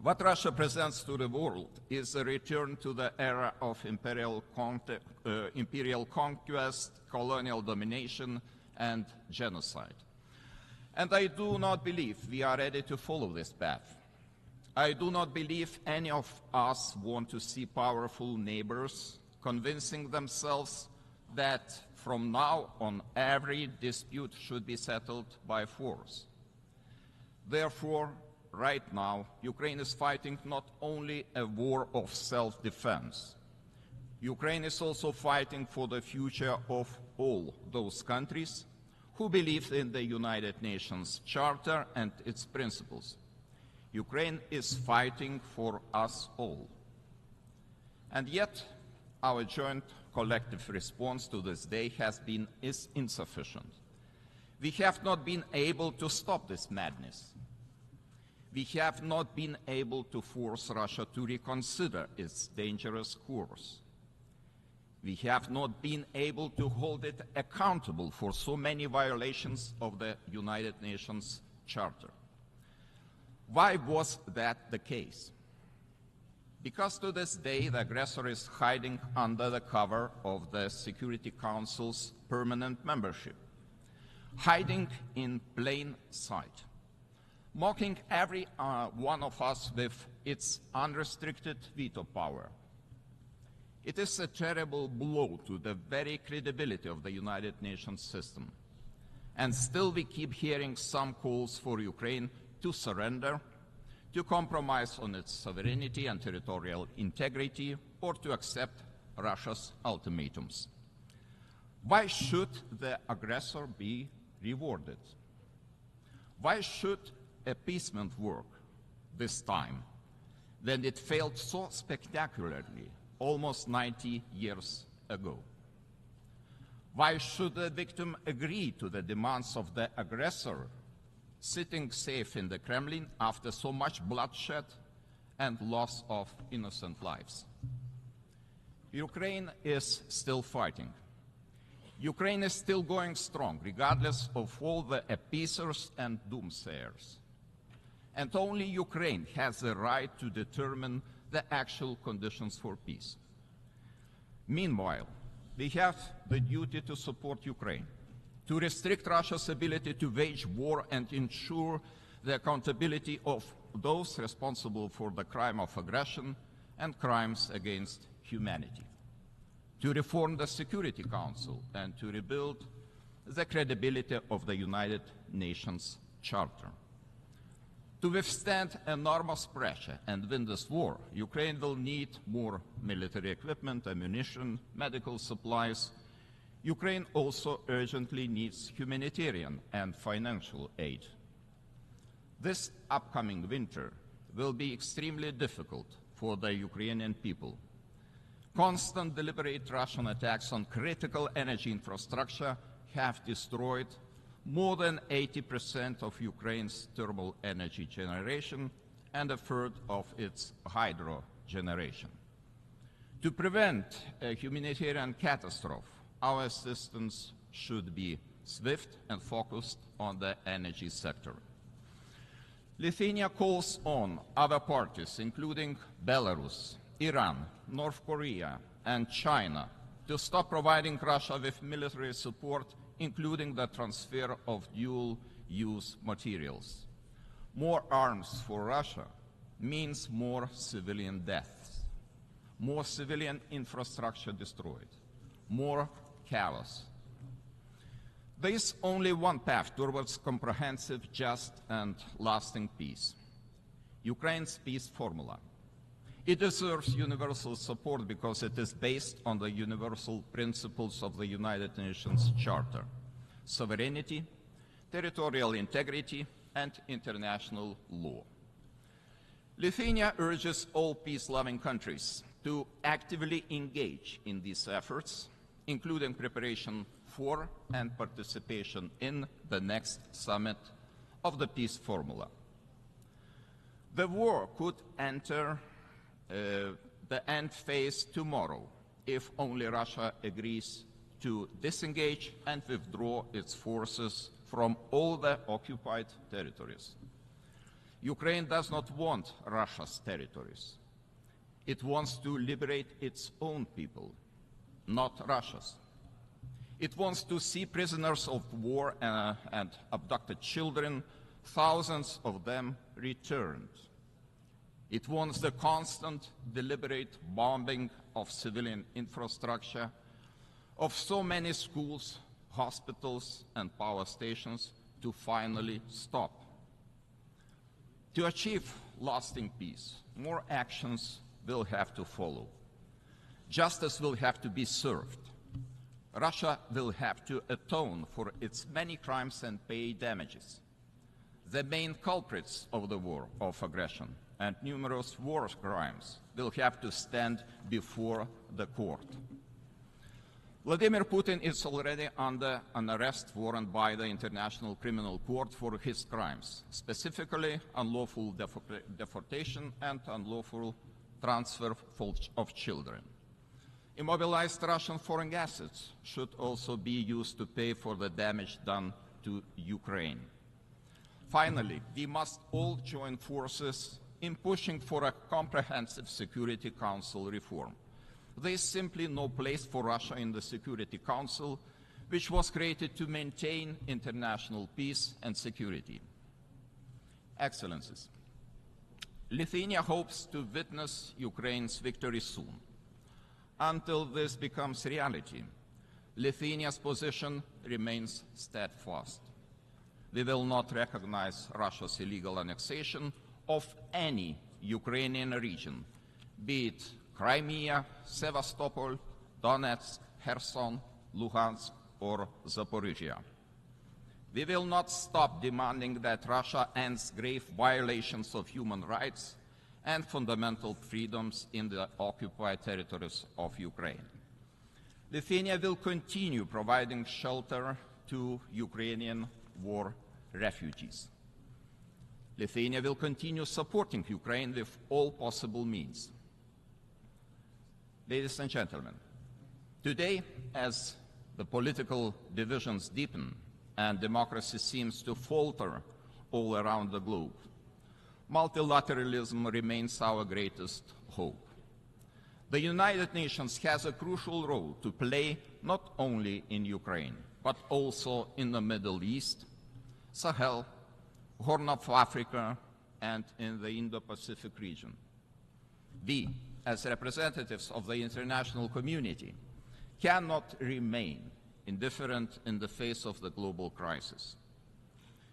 Speaker 7: what Russia presents to the world is a return to the era of imperial conquest, colonial domination, and genocide. And I do not believe we are ready to follow this path. I do not believe any of us want to see powerful neighbors convincing themselves that from now on every dispute should be settled by force. Therefore, right now, Ukraine is fighting not only a war of self-defense. Ukraine is also fighting for the future of all those countries who believe in the United Nations Charter and its principles. Ukraine is fighting for us all. And yet, our joint collective response to this day is insufficient. We have not been able to stop this madness. We have not been able to force Russia to reconsider its dangerous course. We have not been able to hold it accountable for so many violations of the United Nations Charter. Why was that the case? Because to this day, the aggressor is hiding under the cover of the Security Council's permanent membership, hiding in plain sight, mocking every one of us with its unrestricted veto power. It is a terrible blow to the very credibility of the United Nations system. And still we keep hearing some calls for Ukraine to surrender, to compromise on its sovereignty and territorial integrity, or to accept Russia's ultimatums. Why should the aggressor be rewarded? Why should appeasement work this time when it failed so spectacularly almost 90 years ago? Why should the victim agree to the demands of the aggressor, sitting safe in the Kremlin after so much bloodshed and loss of innocent lives? Ukraine is still fighting. Ukraine is still going strong, regardless of all the appeasers and doomsayers. And only Ukraine has the right to determine the actual conditions for peace. Meanwhile, we have the duty to support Ukraine, to restrict Russia's ability to wage war and ensure the accountability of those responsible for the crime of aggression and crimes against humanity, to reform the Security Council and to rebuild the credibility of the United Nations Charter. To withstand enormous pressure and win this war, Ukraine will need more military equipment, ammunition, medical supplies. Ukraine also urgently needs humanitarian and financial aid. This upcoming winter will be extremely difficult for the Ukrainian people. Constant deliberate Russian attacks on critical energy infrastructure have destroyed more than 80% of Ukraine's thermal energy generation and a third of its hydro generation. To prevent a humanitarian catastrophe, our assistance should be swift and focused on the energy sector. Lithuania calls on other parties, including Belarus, Iran, North Korea, and China, to stop providing Russia with military support, including the transfer of dual-use materials. More arms for Russia means more civilian deaths, more civilian infrastructure destroyed, more chaos. There is only one path towards comprehensive, just, and lasting peace: Ukraine's peace formula. It deserves universal support because it is based on the universal principles of the United Nations Charter: sovereignty, territorial integrity, and international law. Lithuania urges all peace-loving countries to actively engage in these efforts, including preparation for and participation in the next summit of the peace formula. The war could enter the end phase tomorrow if only Russia agrees to disengage and withdraw its forces from all the occupied territories. Ukraine does not want Russia's territories. It wants to liberate its own people, not Russia's. It wants to see prisoners of war and abducted children, thousands of them, returned. It wants the constant, deliberate bombing of civilian infrastructure, of so many schools, hospitals, and power stations to finally stop. To achieve lasting peace, more actions will have to follow. Justice will have to be served. Russia will have to atone for its many crimes and pay damages. the main culprits of the war of aggression and numerous war crimes will have to stand before the court. Vladimir Putin is already under an arrest warrant by the International Criminal Court for his crimes, specifically unlawful deportation and unlawful transfer of children. Immobilized Russian foreign assets should also be used to pay for the damage done to Ukraine. Finally, we must all join forces in pushing for a comprehensive Security Council reform. There is simply no place for Russia in the Security Council, which was created to maintain international peace and security. Excellencies, Lithuania hopes to witness Ukraine's victory soon. Until this becomes reality, Lithuania's position remains steadfast. We will not recognize Russia's illegal annexation of any Ukrainian region, be it Crimea, Sevastopol, Donetsk, Kherson, Luhansk, or Zaporizhia. We will not stop demanding that Russia ends grave violations of human rights and fundamental freedoms in the occupied territories of Ukraine. Lithuania will continue providing shelter to Ukrainian war refugees. Lithuania will continue supporting Ukraine with all possible means. Ladies and gentlemen, today, as the political divisions deepen and democracy seems to falter all around the globe, multilateralism remains our greatest hope. The United Nations has a crucial role to play not only in Ukraine, but also in the Middle East, Sahel, Horn of Africa, and in the Indo-Pacific region. We, as representatives of the international community, cannot remain indifferent in the face of the global crisis.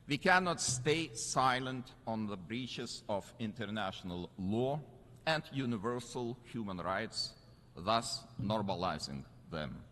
Speaker 7: We cannot stay silent on the breaches of international law and universal human rights, thus normalizing them.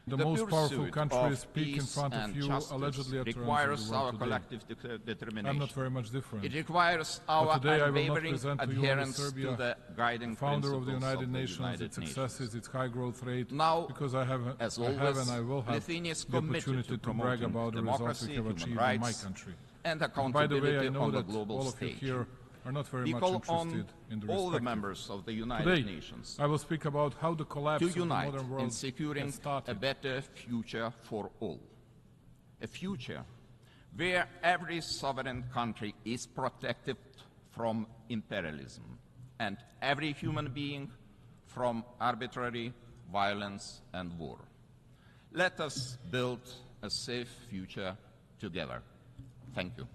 Speaker 8: The most powerful country speak in front of you allegedly
Speaker 7: requires our collective determination.
Speaker 8: I'm not very much different.
Speaker 7: It requires our unwavering adherence
Speaker 8: Serbia,
Speaker 7: to the guiding
Speaker 8: founder
Speaker 7: principles
Speaker 8: of the United Nations, its successes, its high growth rate.
Speaker 7: Now,
Speaker 8: because I have and I will have
Speaker 7: Lithuania is
Speaker 8: the opportunity to brag about the results we have achieved in my country.
Speaker 7: And
Speaker 8: By the way, I know
Speaker 7: on the
Speaker 8: that
Speaker 7: global
Speaker 8: all of you
Speaker 7: stage.
Speaker 8: here are not very
Speaker 7: We
Speaker 8: much
Speaker 7: call
Speaker 8: interested in the
Speaker 7: all the
Speaker 8: respective.
Speaker 7: members of the United
Speaker 8: Today,
Speaker 7: Nations
Speaker 8: I will speak about how the collapse
Speaker 7: to
Speaker 8: of the
Speaker 7: unite
Speaker 8: modern world
Speaker 7: in securing
Speaker 8: has started.
Speaker 7: a better future for all. A future where every sovereign country is protected from imperialism and every human being from arbitrary violence and war. Let us build a safe future together. Thank you.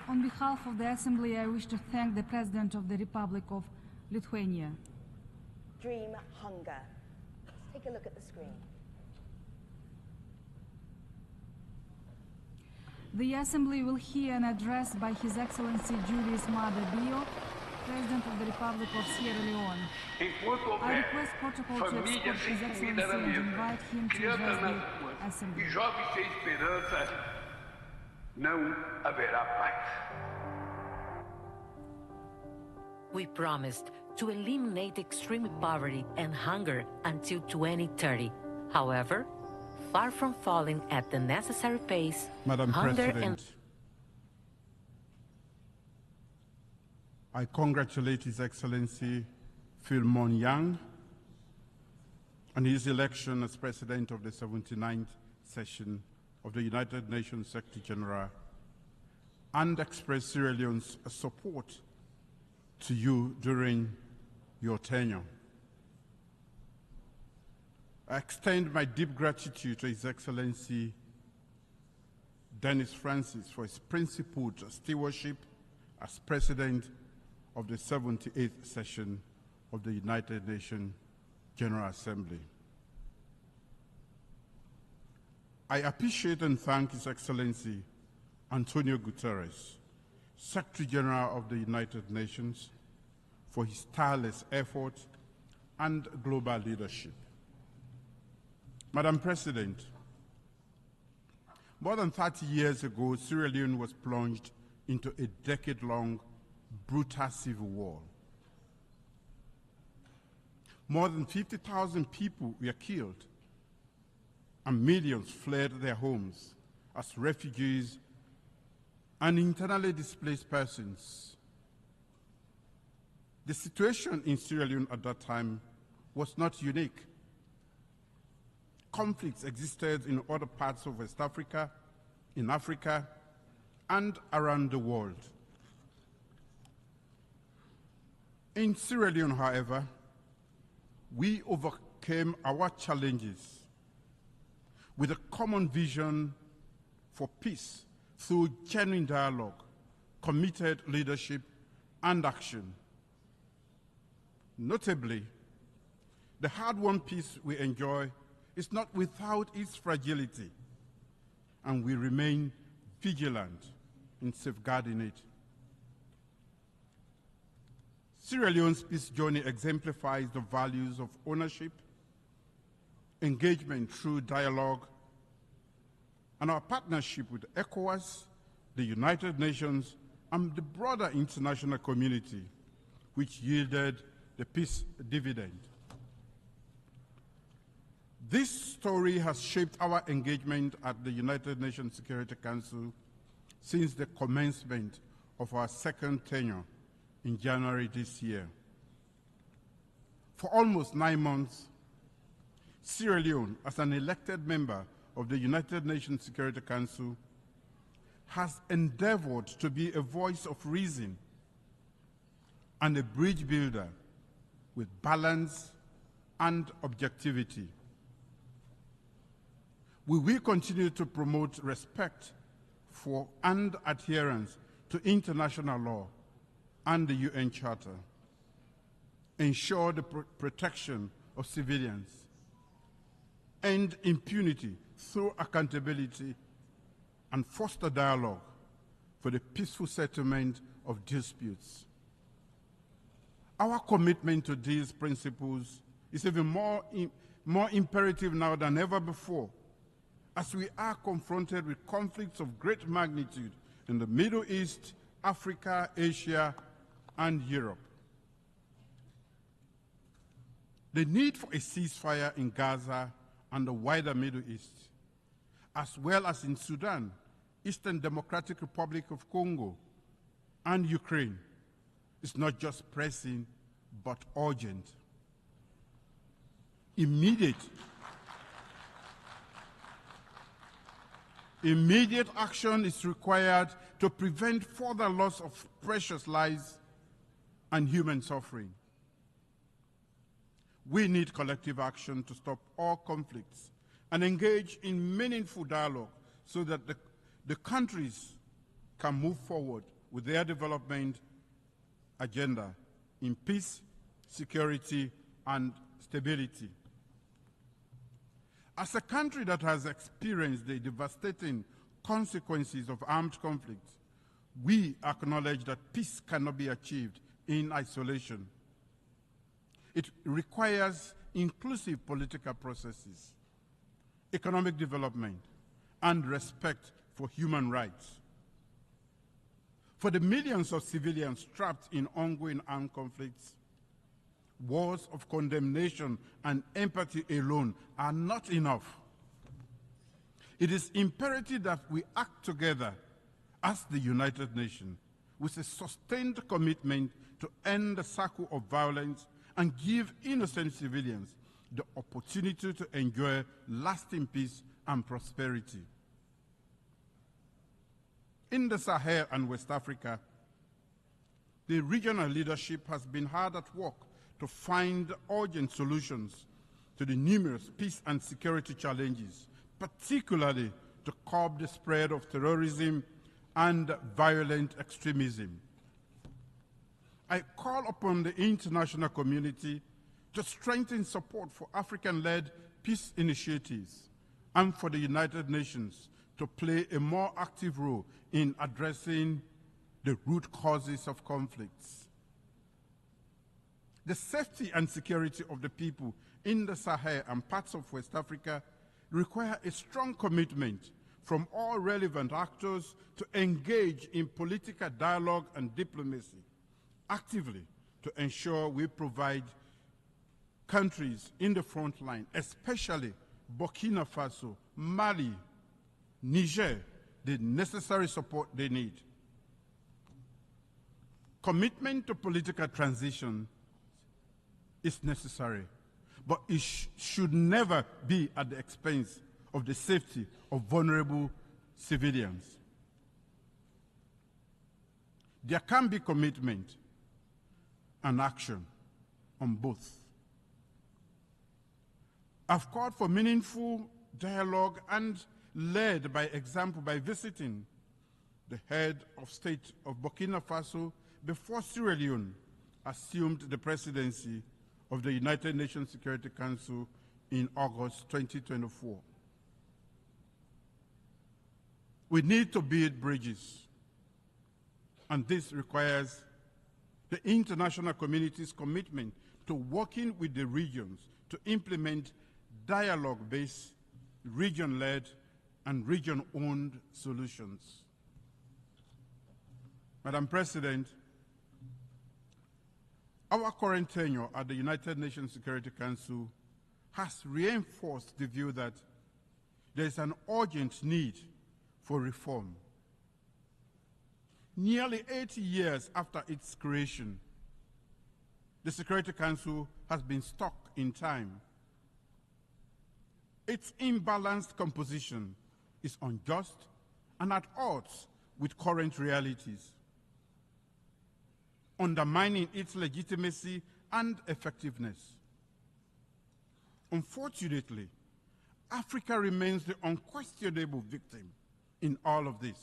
Speaker 9: On behalf of the Assembly, I wish to thank the President of the Republic of Lithuania.
Speaker 10: Dream hunger. Let's take a look at the screen.
Speaker 9: The Assembly will hear an address by His Excellency Julius Maada Bio, President of the Republic of Sierra Leone. I request protocol to escort His Excellency and invite him to address the Assembly.
Speaker 11: Não haverá paz.
Speaker 12: We promised to eliminate extreme poverty and hunger until 2030. However, far from falling at the necessary pace,
Speaker 13: Madam
Speaker 12: hunger
Speaker 13: President, I congratulate His Excellency Philmon Yang on his election as President of the 79th session of the United Nations Secretary-General and express Sierra Leone's support to you during your tenure. I extend my deep gratitude to His Excellency Dennis Francis for his principled stewardship as President of the 78th session of the United Nations General Assembly. I appreciate and thank His Excellency António Guterres, Secretary-General of the United Nations, for his tireless effort and global leadership. Madam President, more than 30 years ago, Sierra Leone was plunged into a decade-long brutal civil war. More than 50,000 people were killed, and millions fled their homes as refugees and internally displaced persons. The situation in Sierra Leone at that time was not unique. Conflicts existed in other parts of West Africa, in Africa, and around the world. In Sierra Leone, however, we overcame our challenges with a common vision for peace through genuine dialogue, committed leadership, and action. Notably, the hard-won peace we enjoy is not without its fragility, and we remain vigilant in safeguarding it. Sierra Leone's peace journey exemplifies the values of ownership, engagement through dialogue, and our partnership with ECOWAS, the United Nations, and the broader international community, which yielded the peace dividend. This story has shaped our engagement at the United Nations Security Council since the commencement of our second tenure in January this year. For almost 9 months, Sierra Leone, as an elected member of the United Nations Security Council, has endeavored to be a voice of reason and a bridge builder with balance and objectivity. We will continue to promote respect for and adherence to international law and the UN Charter, ensure the protection of civilians, end impunity through accountability, and foster dialogue for the peaceful settlement of disputes. Our commitment to these principles is even more imperative now than ever before, as we are confronted with conflicts of great magnitude in the Middle East, Africa, Asia, and Europe. The need for a ceasefire in Gaza and the wider Middle East, as well as in Sudan, Eastern Democratic Republic of Congo, and Ukraine, is not just pressing, but urgent. Immediate action is required to prevent further loss of precious lives and human suffering. We need collective action to stop all conflicts and engage in meaningful dialogue so that the countries can move forward with their development agenda in peace, security, and stability. As a country that has experienced the devastating consequences of armed conflict, we acknowledge that peace cannot be achieved in isolation. It requires inclusive political processes, economic development, and respect for human rights. For the millions of civilians trapped in ongoing armed conflicts, words of condemnation and empathy alone are not enough. It is imperative that we act together as the United Nations with a sustained commitment to end the cycle of violence and give innocent civilians the opportunity to enjoy lasting peace and prosperity. In the Sahel and West Africa, the regional leadership has been hard at work to find urgent solutions to the numerous peace and security challenges, particularly to curb the spread of terrorism and violent extremism. I call upon the international community to strengthen support for African-led peace initiatives and for the United Nations to play a more active role in addressing the root causes of conflicts. The safety and security of the people in the Sahel and parts of West Africa require a strong commitment from all relevant actors to engage in political dialogue and diplomacy actively to ensure we provide countries in the front line, especially Burkina Faso, Mali, Niger, the necessary support they need. Commitment to political transition is necessary, but it should never be at the expense of the safety of vulnerable civilians. There can be commitment and action on both. I've called for meaningful dialogue and led by example by visiting the head of state of Burkina Faso before Sierra Leone assumed the presidency of the United Nations Security Council in August 2024. We need to build bridges, and this requires the international community's commitment to working with the regions to implement dialogue-based, region-led, and region-owned solutions. Madam President, our current tenure at the United Nations Security Council has reinforced the view that there is an urgent need for reform. Nearly 80 years after its creation, the Security Council has been stuck in time. Its imbalanced composition is unjust and at odds with current realities, undermining its legitimacy and effectiveness. Unfortunately, Africa remains the unquestionable victim in all of this.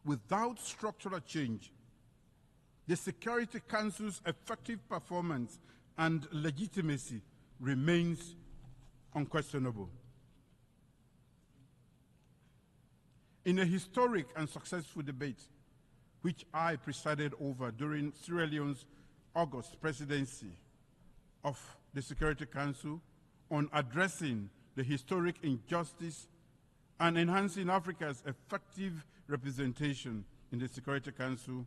Speaker 13: Without structural change, the Security Council's effective performance and legitimacy remains unquestionable. In a historic and successful debate, which I presided over during Sierra Leone's August presidency of the Security Council on addressing the historic injustice and enhancing Africa's effective representation in the Security Council,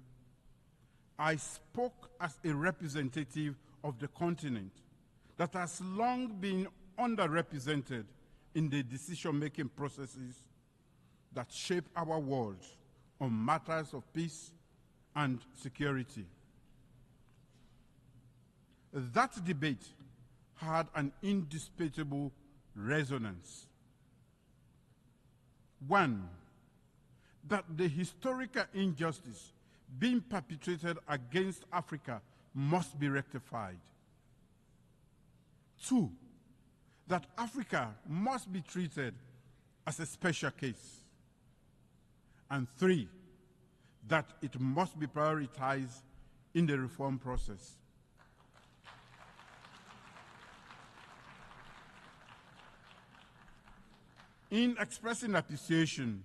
Speaker 13: I spoke as a representative of the continent that has long been underrepresented in the decision-making processes that shape our world on matters of peace and security. That debate had an indisputable resonance. One, that the historical injustice being perpetrated against Africa must be rectified. Two, that Africa must be treated as a special case. And three, that it must be prioritized in the reform process. In expressing appreciation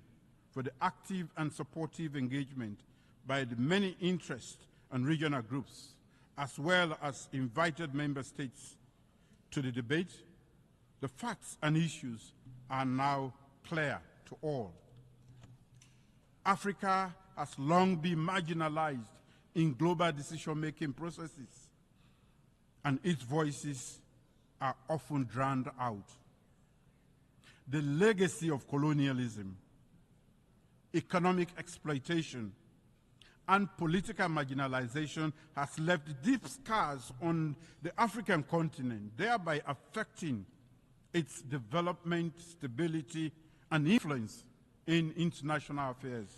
Speaker 13: for the active and supportive engagement by the many interest and regional groups, as well as invited member states to the debate, the facts and issues are now clear to all. Africa has long been marginalized in global decision-making processes, and its voices are often drowned out. The legacy of colonialism, economic exploitation, and political marginalization has left deep scars on the African continent, thereby affecting its development, stability, and influence in international affairs.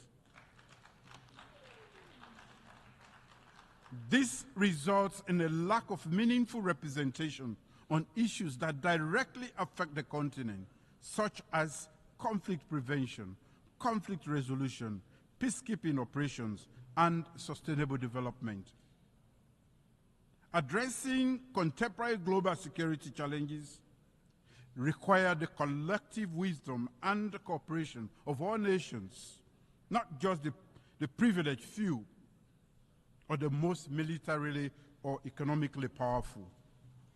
Speaker 13: This results in a lack of meaningful representation on issues that directly affect the continent, such as conflict prevention, conflict resolution, peacekeeping operations, and sustainable development. Addressing contemporary global security challenges require the collective wisdom and cooperation of all nations, not just the privileged few or the most militarily or economically powerful.